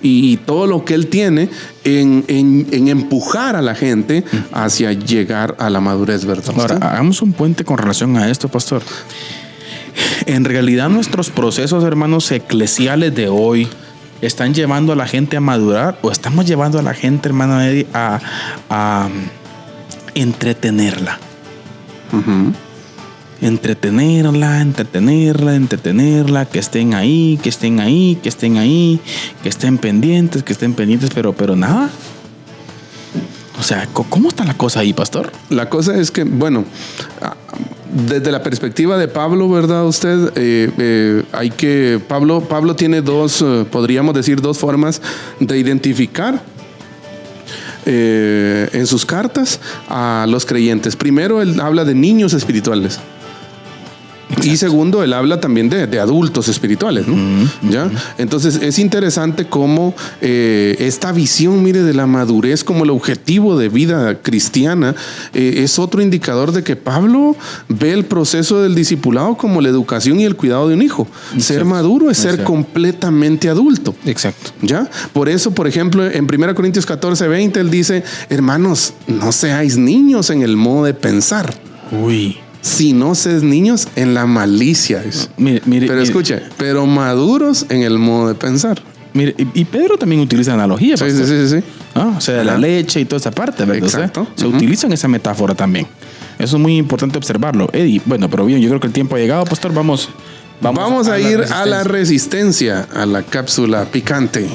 y todo lo que él tiene en empujar a la gente hacia llegar a la madurez, ¿verdad? Ahora, hagamos un puente con relación a esto, pastor. En realidad, nuestros procesos, hermanos, eclesiales de hoy están llevando a la gente a madurar, o estamos llevando a la gente, hermano Eddie, a entretenerla. Entretenerla, que estén ahí, que estén pendientes, pero nada. O sea, ¿cómo está la cosa ahí, pastor? La cosa es que, bueno, desde la perspectiva de Pablo, ¿verdad? Pablo tiene podríamos decir, dos formas de identificar en sus cartas a los creyentes. Primero, él habla de niños espirituales. Exacto. Y segundo, él habla también de adultos espirituales, ¿no? ¿Ya? Entonces es interesante cómo esta visión, mire, de la madurez como el objetivo de vida cristiana es otro indicador de que Pablo ve el proceso del discipulado como la educación y el cuidado de un hijo. Exacto. Ser maduro es ser completamente adulto. Exacto. ¿Ya? Por eso, por ejemplo, en 1 Corintios 14:20 él dice, hermanos, no seáis niños en el modo de pensar. Uy. Si no seas niños en la malicia. Pero escuche, pero maduros en el modo de pensar. Mire, y Pedro también utiliza analogías. Sí. O sea, la leche y toda esa parte, ¿verdad? Exacto. Se utilizan esa metáfora también. Eso es muy importante observarlo. Eddie, bueno, pero bien, yo creo que el tiempo ha llegado, pastor. Vamos a ir a la resistencia, a la cápsula picante.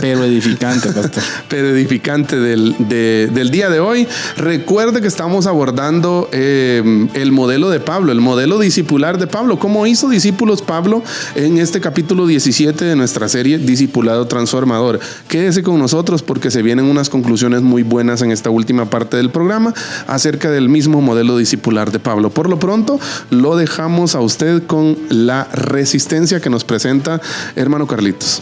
Pero edificante, pastor. Pero edificante del día de hoy. Recuerde que estamos abordando el modelo de Pablo, el modelo discipular de Pablo. ¿Cómo hizo discípulos Pablo en este capítulo 17 de nuestra serie Discipulado Transformador? Quédese con nosotros porque se vienen unas conclusiones muy buenas en esta última parte del programa acerca del mismo modelo discipular de Pablo. Por lo pronto, lo dejamos a usted con la resistencia que nos presenta hermano Carlitos.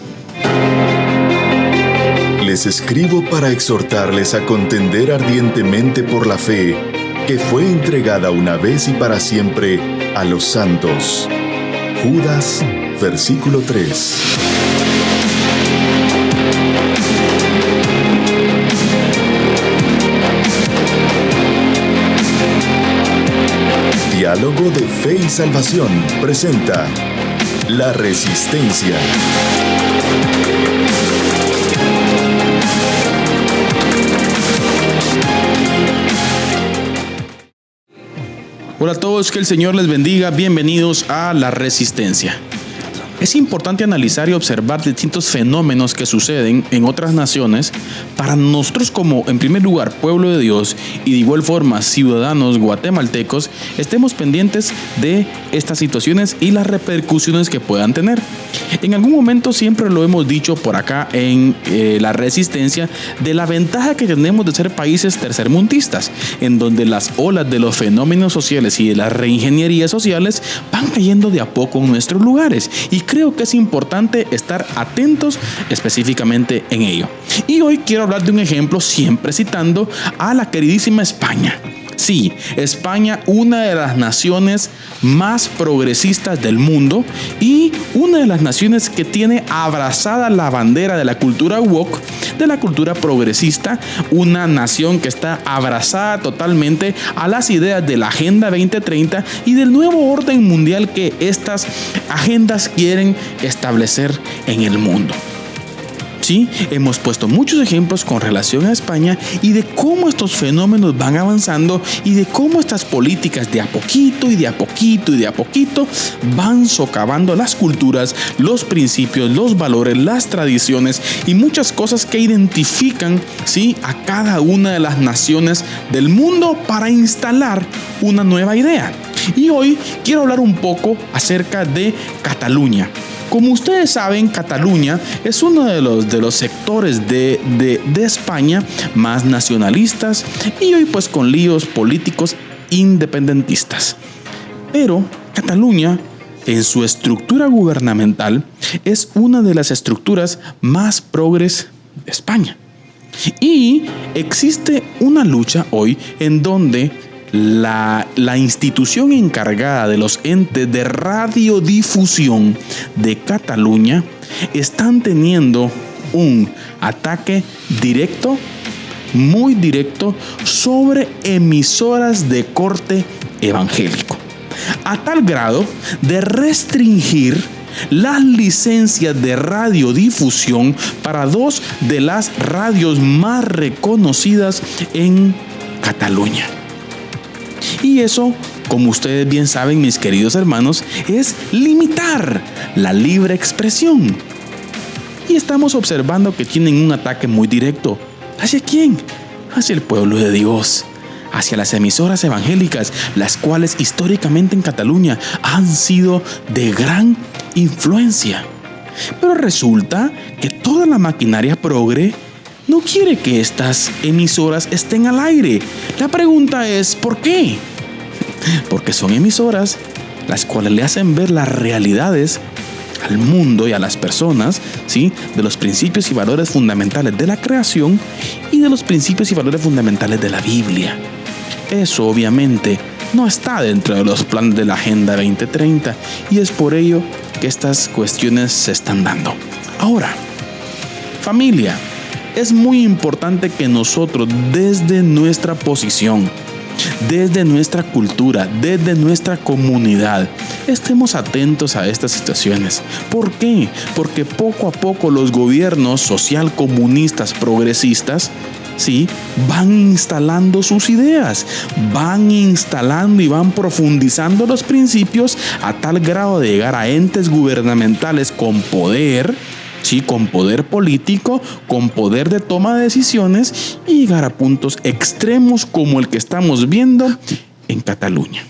Les escribo para exhortarles a contender ardientemente por la fe, que fue entregada una vez y para siempre a los santos. Judas, versículo 3. Diálogo de Fe y Salvación presenta La Resistencia. Hola a todos, que el Señor les bendiga. Bienvenidos a La Resistencia. Es importante analizar y observar distintos fenómenos que suceden en otras naciones para nosotros como, en primer lugar, pueblo de Dios y de igual forma ciudadanos guatemaltecos, estemos pendientes de estas situaciones y las repercusiones que puedan tener. En algún momento siempre lo hemos dicho por acá en La Resistencia de la ventaja que tenemos de ser países tercermundistas, en donde las olas de los fenómenos sociales y de las reingenierías sociales van cayendo de a poco en nuestros lugares, y creo que es importante estar atentos específicamente en ello. Y hoy quiero hablar de un ejemplo, siempre citando a la queridísima España. Sí, España, una de las naciones más progresistas del mundo y una de las naciones que tiene abrazada la bandera de la cultura woke, de la cultura progresista, una nación que está abrazada totalmente a las ideas de la Agenda 2030 y del nuevo orden mundial que estas agendas quieren establecer en el mundo. Sí, hemos puesto muchos ejemplos con relación a España y de cómo estos fenómenos van avanzando y de cómo estas políticas de a poquito y de a poquito y de a poquito van socavando las culturas, los principios, los valores, las tradiciones y muchas cosas que identifican, ¿sí?, a cada una de las naciones del mundo para instalar una nueva idea. Y hoy quiero hablar un poco acerca de Cataluña. Como ustedes saben, Cataluña es uno de los sectores de España más nacionalistas y hoy pues con líos políticos independentistas. Pero Cataluña, en su estructura gubernamental, es una de las estructuras más progres de España. Y existe una lucha hoy en donde la institución encargada de los entes de radiodifusión de Cataluña están teniendo un ataque directo, muy directo, sobre emisoras de corte evangélico, a tal grado de restringir las licencias de radiodifusión para dos de las radios más reconocidas en Cataluña. Y eso, como ustedes bien saben, mis queridos hermanos, es limitar la libre expresión. Y estamos observando que tienen un ataque muy directo. ¿Hacia quién? Hacia el pueblo de Dios, hacia las emisoras evangélicas, las cuales históricamente en Cataluña han sido de gran influencia. Pero resulta que toda la maquinaria progre no quiere que estas emisoras estén al aire. La pregunta es, ¿por qué? Porque son emisoras las cuales le hacen ver las realidades al mundo y a las personas, ¿sí?, de los principios y valores fundamentales de la creación y de los principios y valores fundamentales de la Biblia. Eso obviamente no está dentro de los planes de la Agenda 2030 y es por ello que estas cuestiones se están dando. Ahora, familia, es muy importante que nosotros desde nuestra posición, desde nuestra cultura, desde nuestra comunidad, estemos atentos a estas situaciones. ¿Por qué? Porque poco a poco los gobiernos social comunistas progresistas, sí, van instalando sus ideas, van instalando y van profundizando los principios a tal grado de llegar a entes gubernamentales con poder, sí, con poder político, con poder de toma de decisiones y llegar a puntos extremos como el que estamos viendo en Cataluña.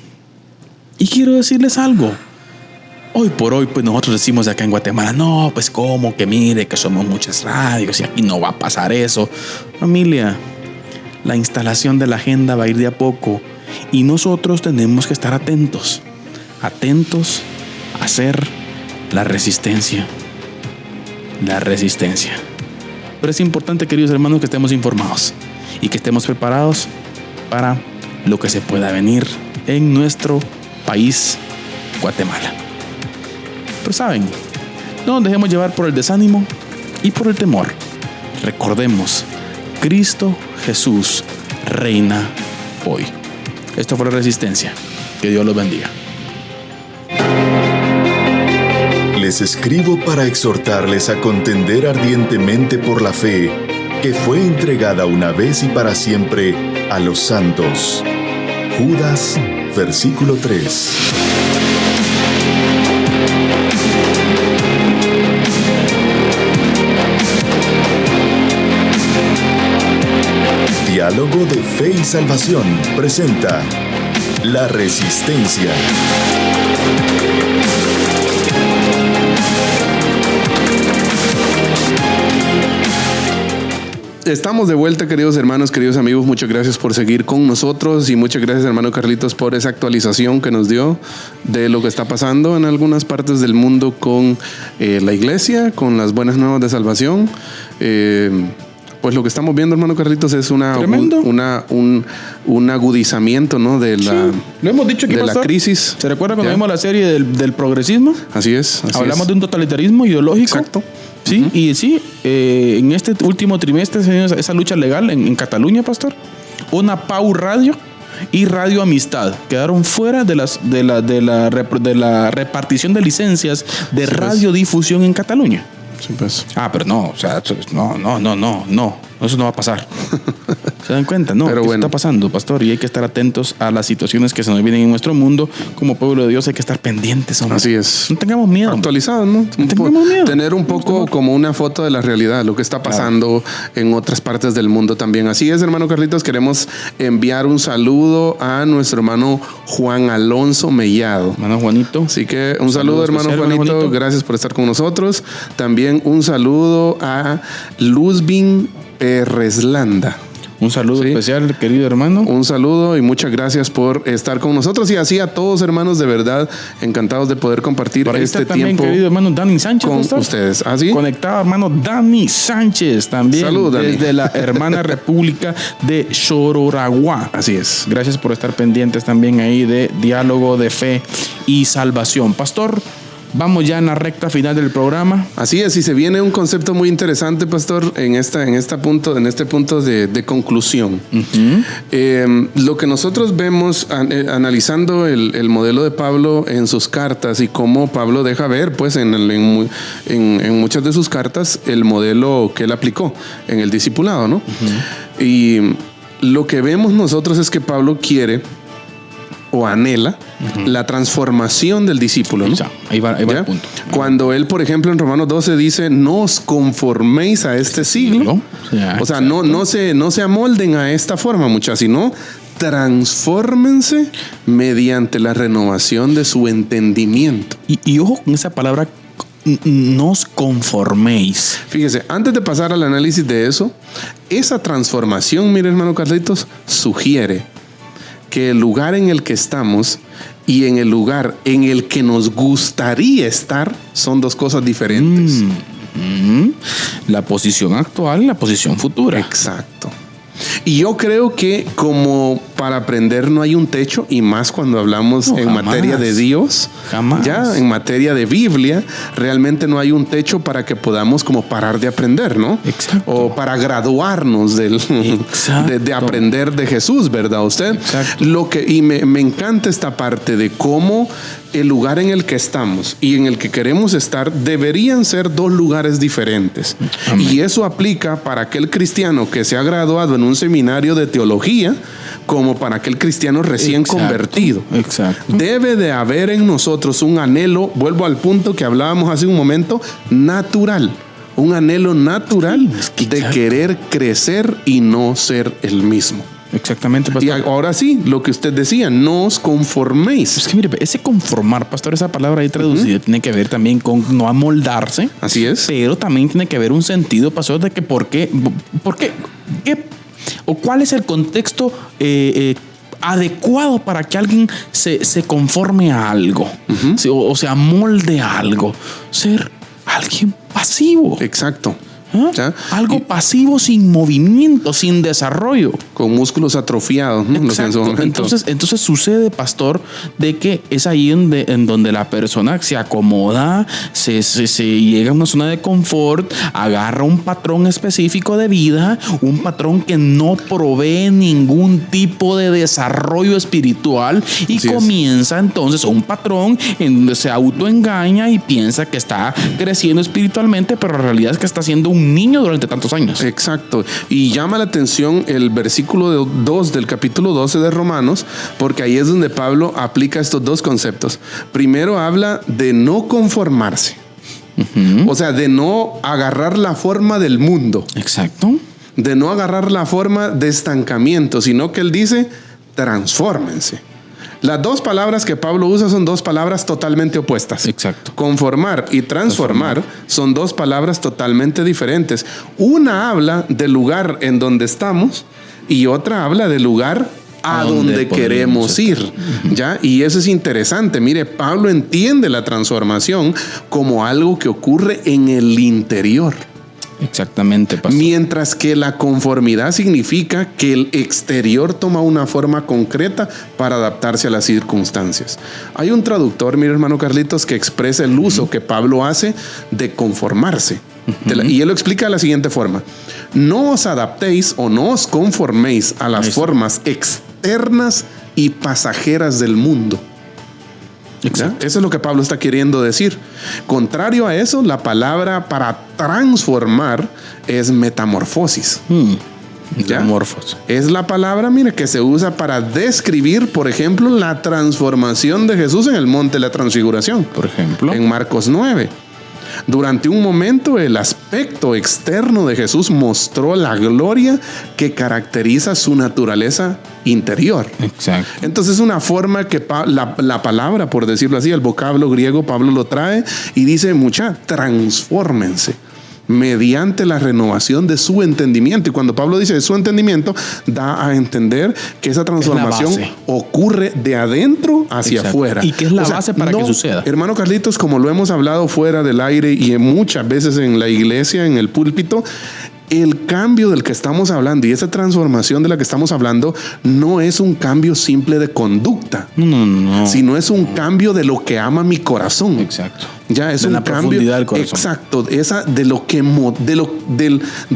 Y quiero decirles algo. Hoy por hoy, pues nosotros decimos acá en Guatemala, no, pues cómo, que mire, que somos muchas radios y aquí no va a pasar eso. Familia, la instalación de la agenda va a ir de a poco y nosotros tenemos que estar atentos a hacer la resistencia. La resistencia. Pero es importante, queridos hermanos, que estemos informados y que estemos preparados para lo que se pueda venir en nuestro país, Guatemala. Pero saben, no nos dejemos llevar por el desánimo y por el temor. Recordemos, Cristo Jesús reina hoy. Esto fue La Resistencia. Que Dios los bendiga. Les escribo para exhortarles a contender ardientemente por la fe que fue entregada una vez y para siempre a los santos. Judas, versículo 3. Diálogo de Fe y Salvación presenta La Resistencia. Estamos de vuelta, queridos hermanos, queridos amigos. Muchas gracias por seguir con nosotros y muchas gracias, hermano Carlitos, por esa actualización que nos dio de lo que está pasando en algunas partes del mundo con la iglesia, con las buenas nuevas de salvación. Pues lo que estamos viendo, hermano Carlitos, es un agudizamiento, ¿no? De la, sí, lo hemos dicho aquí, de pastor. La crisis. ¿Se recuerda cuando vimos la serie del progresismo? Así es. Hablamos de un totalitarismo ideológico. Exacto. Sí, y sí, en este último trimestre se dio esa lucha legal en Cataluña, pastor. Una Pau Radio y Radio Amistad quedaron fuera de la repartición de licencias de radiodifusión en Cataluña. Sí, pues. Pero no, o sea, no, eso no va a pasar. ¿Se dan cuenta? No, pero bueno, está pasando, pastor, y hay que estar atentos a las situaciones que se nos vienen en nuestro mundo. Como pueblo de Dios hay que estar pendientes, hombre. Así es. No tengamos miedo. Actualizados, ¿no? No tengamos miedo. Tener un poco como una foto de la realidad, lo que está pasando en otras partes del mundo también. Así es, hermano Carlitos, queremos enviar un saludo a nuestro hermano Juan Alonso Mellado. Hermano Juanito. Así que un saludo, hermano Juanito. Gracias por estar con nosotros. También un saludo a Luzbin Perreslanda. Un saludo especial, querido hermano. Un saludo y muchas gracias por estar con nosotros. Y así a todos, hermanos, de verdad, encantados de poder compartir por ahí este está también, tiempo. Querido hermano Dani Sánchez, con pastor. ustedes. ¿Ah, sí? Conectado, hermano Dani Sánchez también. Salud, Dani. Desde la hermana República de Chororagua. Así es. Gracias por estar pendientes también ahí de Diálogo de Fe y Salvación. Pastor, vamos ya en la recta final del programa. Así es, y se viene un concepto muy interesante, pastor, en este punto de conclusión. Uh-huh. Lo que nosotros vemos analizando el modelo de Pablo en sus cartas y cómo Pablo deja ver, pues, en muchas de sus cartas el modelo que él aplicó en el discipulado, ¿no? Uh-huh. Y lo que vemos nosotros es que Pablo quiere o anhela la transformación del discípulo, ¿no? Ahí va el punto. Cuando él, por ejemplo, en Romanos 12 dice, no os conforméis a este siglo. O sea, no se amolden a esta forma, muchachos, sino transfórmense mediante la renovación de su entendimiento. Y ojo con esa palabra, no os conforméis. Fíjese, antes de pasar al análisis de eso, esa transformación, mire, hermano Carlitos, sugiere que el lugar en el que estamos y en el lugar en el que nos gustaría estar son dos cosas diferentes. La posición actual y la posición futura. Exacto. Y yo creo que como para aprender no hay un techo, y más cuando hablamos en materia de Dios, ya en materia de Biblia, realmente no hay un techo para que podamos como parar de aprender, ¿no? Exacto. O para graduarnos de aprender de Jesús, ¿verdad? Usted. Exacto. Y me encanta esta parte de cómo el lugar en el que estamos y en el que queremos estar deberían ser dos lugares diferentes. Amén. Y eso aplica para aquel cristiano que se ha graduado en un seminario de teología como para aquel cristiano recién convertido. Exacto. Debe de haber en nosotros un anhelo, vuelvo al punto que hablábamos hace un momento, natural. Un anhelo natural de querer crecer y no ser el mismo. Exactamente, pastor. Y ahora sí, lo que usted decía, no os conforméis. Es que mire, ese conformar, pastor, esa palabra ahí traducida tiene que ver también con no amoldarse. Así es. Pero también tiene que ver un sentido, pastor, de que por qué o cuál es el contexto adecuado para que alguien se conforme a algo, o se amolde a algo. Ser alguien pasivo. Exacto. ¿Ya? Algo pasivo, sin movimiento, sin desarrollo. Con músculos atrofiados, ¿no? Lo que en su momento. Entonces sucede, pastor, de que es ahí en donde la persona se acomoda, se llega a una zona de confort, agarra un patrón específico de vida, un patrón que no provee ningún tipo de desarrollo espiritual y Así comienza entonces un patrón en donde se autoengaña y piensa que está creciendo espiritualmente, pero la realidad es que está siendo un niño durante tantos años. Exacto. Y llama la atención el versículo 2 del capítulo 12 de Romanos, porque ahí es donde Pablo aplica estos dos conceptos. Primero habla de no conformarse. O sea, de no agarrar la forma del mundo. Exacto. De no agarrar la forma de estancamiento, sino que él dice, transfórmense. Las dos palabras que Pablo usa son dos palabras totalmente opuestas. Exacto. Conformar y transformar son dos palabras totalmente diferentes. Una habla del lugar en donde estamos y otra habla del lugar a donde queremos ir. ¿Ya? Y eso es interesante. Mire, Pablo entiende la transformación como algo que ocurre en el interior. Exactamente, pastor. Mientras que la conformidad significa que el exterior toma una forma concreta para adaptarse a las circunstancias. Hay un traductor, mire hermano Carlitos, que expresa el uso que Pablo hace de conformarse. Y él lo explica de la siguiente forma: no os adaptéis o no os conforméis a las formas externas y pasajeras del mundo. ¿Ya? Eso es lo que Pablo está queriendo decir. Contrario a eso, la palabra para transformar es metamorfosis. Metamorfosis. Es la palabra, mire, que se usa para describir, por ejemplo, la transformación de Jesús en el monte de la transfiguración. Por ejemplo. En Marcos 9. Durante un momento, el aspecto externo de Jesús mostró la gloria que caracteriza su naturaleza interior. Exacto. Entonces, una forma que la palabra, por decirlo así, el vocablo griego, Pablo lo trae y dice, transfórmense mediante la renovación de su entendimiento. Y cuando Pablo dice de su entendimiento, da a entender que esa transformación ocurre de adentro hacia afuera. Y que es la base para que suceda. Hermano Carlitos, como lo hemos hablado fuera del aire y muchas veces en la iglesia, en el púlpito, el cambio del que estamos hablando y esa transformación de la que estamos hablando no es un cambio simple de conducta, sino es un cambio de lo que ama mi corazón. Exacto. Ya es de un la cambio profundidad del corazón. Exacto, esa de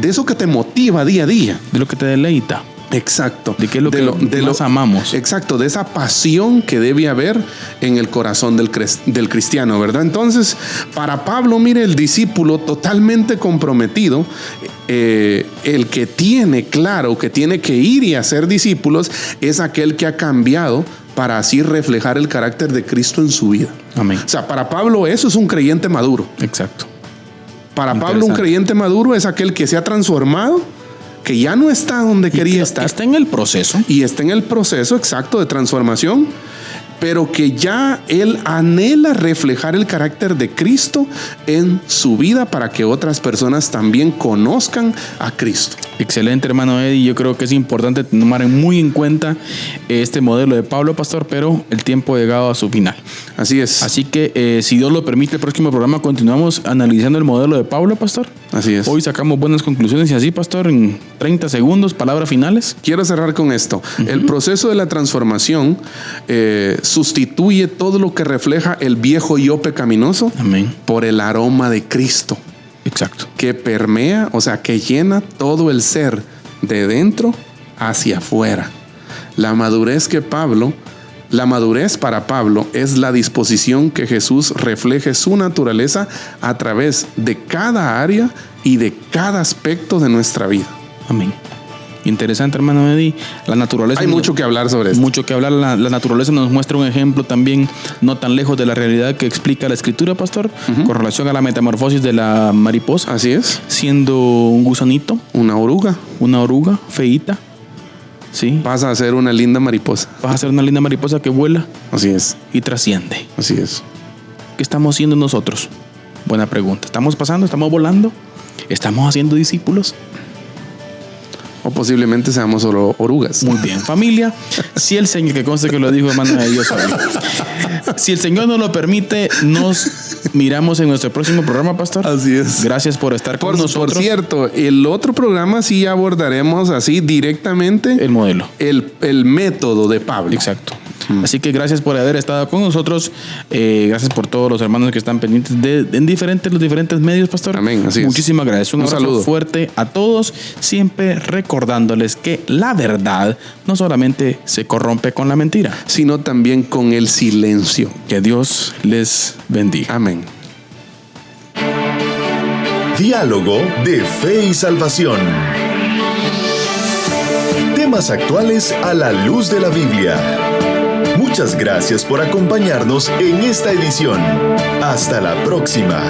eso que te motiva día a día, de lo que te deleita. Exacto. De qué es lo que más amamos. Exacto, de esa pasión que debe haber en el corazón del cristiano, ¿verdad? Entonces, para Pablo, mire, el discípulo totalmente comprometido, el que tiene claro que tiene que ir y hacer discípulos, es aquel que ha cambiado para así reflejar el carácter de Cristo en su vida. Amén. O sea, para Pablo eso es un creyente maduro. Exacto. Para Pablo, un creyente maduro es aquel que se ha transformado, que ya no está donde quería estar. Está en el proceso. Y está en el proceso exacto de transformación, pero que ya él anhela reflejar el carácter de Cristo en su vida para que otras personas también conozcan a Cristo. Excelente, hermano Eddie. Yo creo que es importante tomar muy en cuenta este modelo de Pablo, pastor, pero el tiempo ha llegado a su final. Así es. Así que, si Dios lo permite, el próximo programa continuamos analizando el modelo de Pablo, pastor. Así es. Hoy sacamos buenas conclusiones y así, pastor, en 30 segundos, palabras finales. Quiero cerrar con esto. El proceso de la transformación sustituye todo lo que refleja el viejo yo pecaminoso. Amén. Por el aroma de Cristo. Exacto. Que permea, o sea, que llena todo el ser de dentro hacia afuera. La madurez para Pablo es la disposición que Jesús refleje su naturaleza a través de cada área y de cada aspecto de nuestra vida. Amén. Interesante, hermano Eddie. La naturaleza. Hay mucho que hablar sobre esto. Mucho que hablar. La naturaleza nos muestra un ejemplo también no tan lejos de la realidad que explica la Escritura, pastor, con relación a la metamorfosis de la mariposa. Así es. Siendo un gusanito. Una oruga. Una oruga feíta. Sí. Pasa a ser una linda mariposa. Vas a ser una linda mariposa que vuela. Así es. Y trasciende. Así es. ¿Qué estamos haciendo nosotros? Buena pregunta. ¿Estamos pasando? ¿Estamos volando? ¿Estamos haciendo discípulos? o posiblemente seamos solo orugas. Muy bien, familia. Si el Señor, que conste que lo dijo hermano de Dios, si el Señor nos lo permite, nos miramos en nuestro próximo programa, pastor. Así es. Gracias por estar con nosotros. Por cierto, el otro programa sí abordaremos así directamente El modelo. el método de Pablo. Exacto. Así que gracias por haber estado con nosotros. Gracias por todos los hermanos que están pendientes los diferentes medios, pastor. Amén, así es. Muchísimas gracias. Un abrazo saludo fuerte a todos. Siempre recordándoles que la verdad no solamente se corrompe con la mentira, sino también con el silencio. Que Dios les bendiga. Amén. Diálogo de Fe y Salvación. Temas actuales a la luz de la Biblia. Muchas gracias por acompañarnos en esta edición. Hasta la próxima.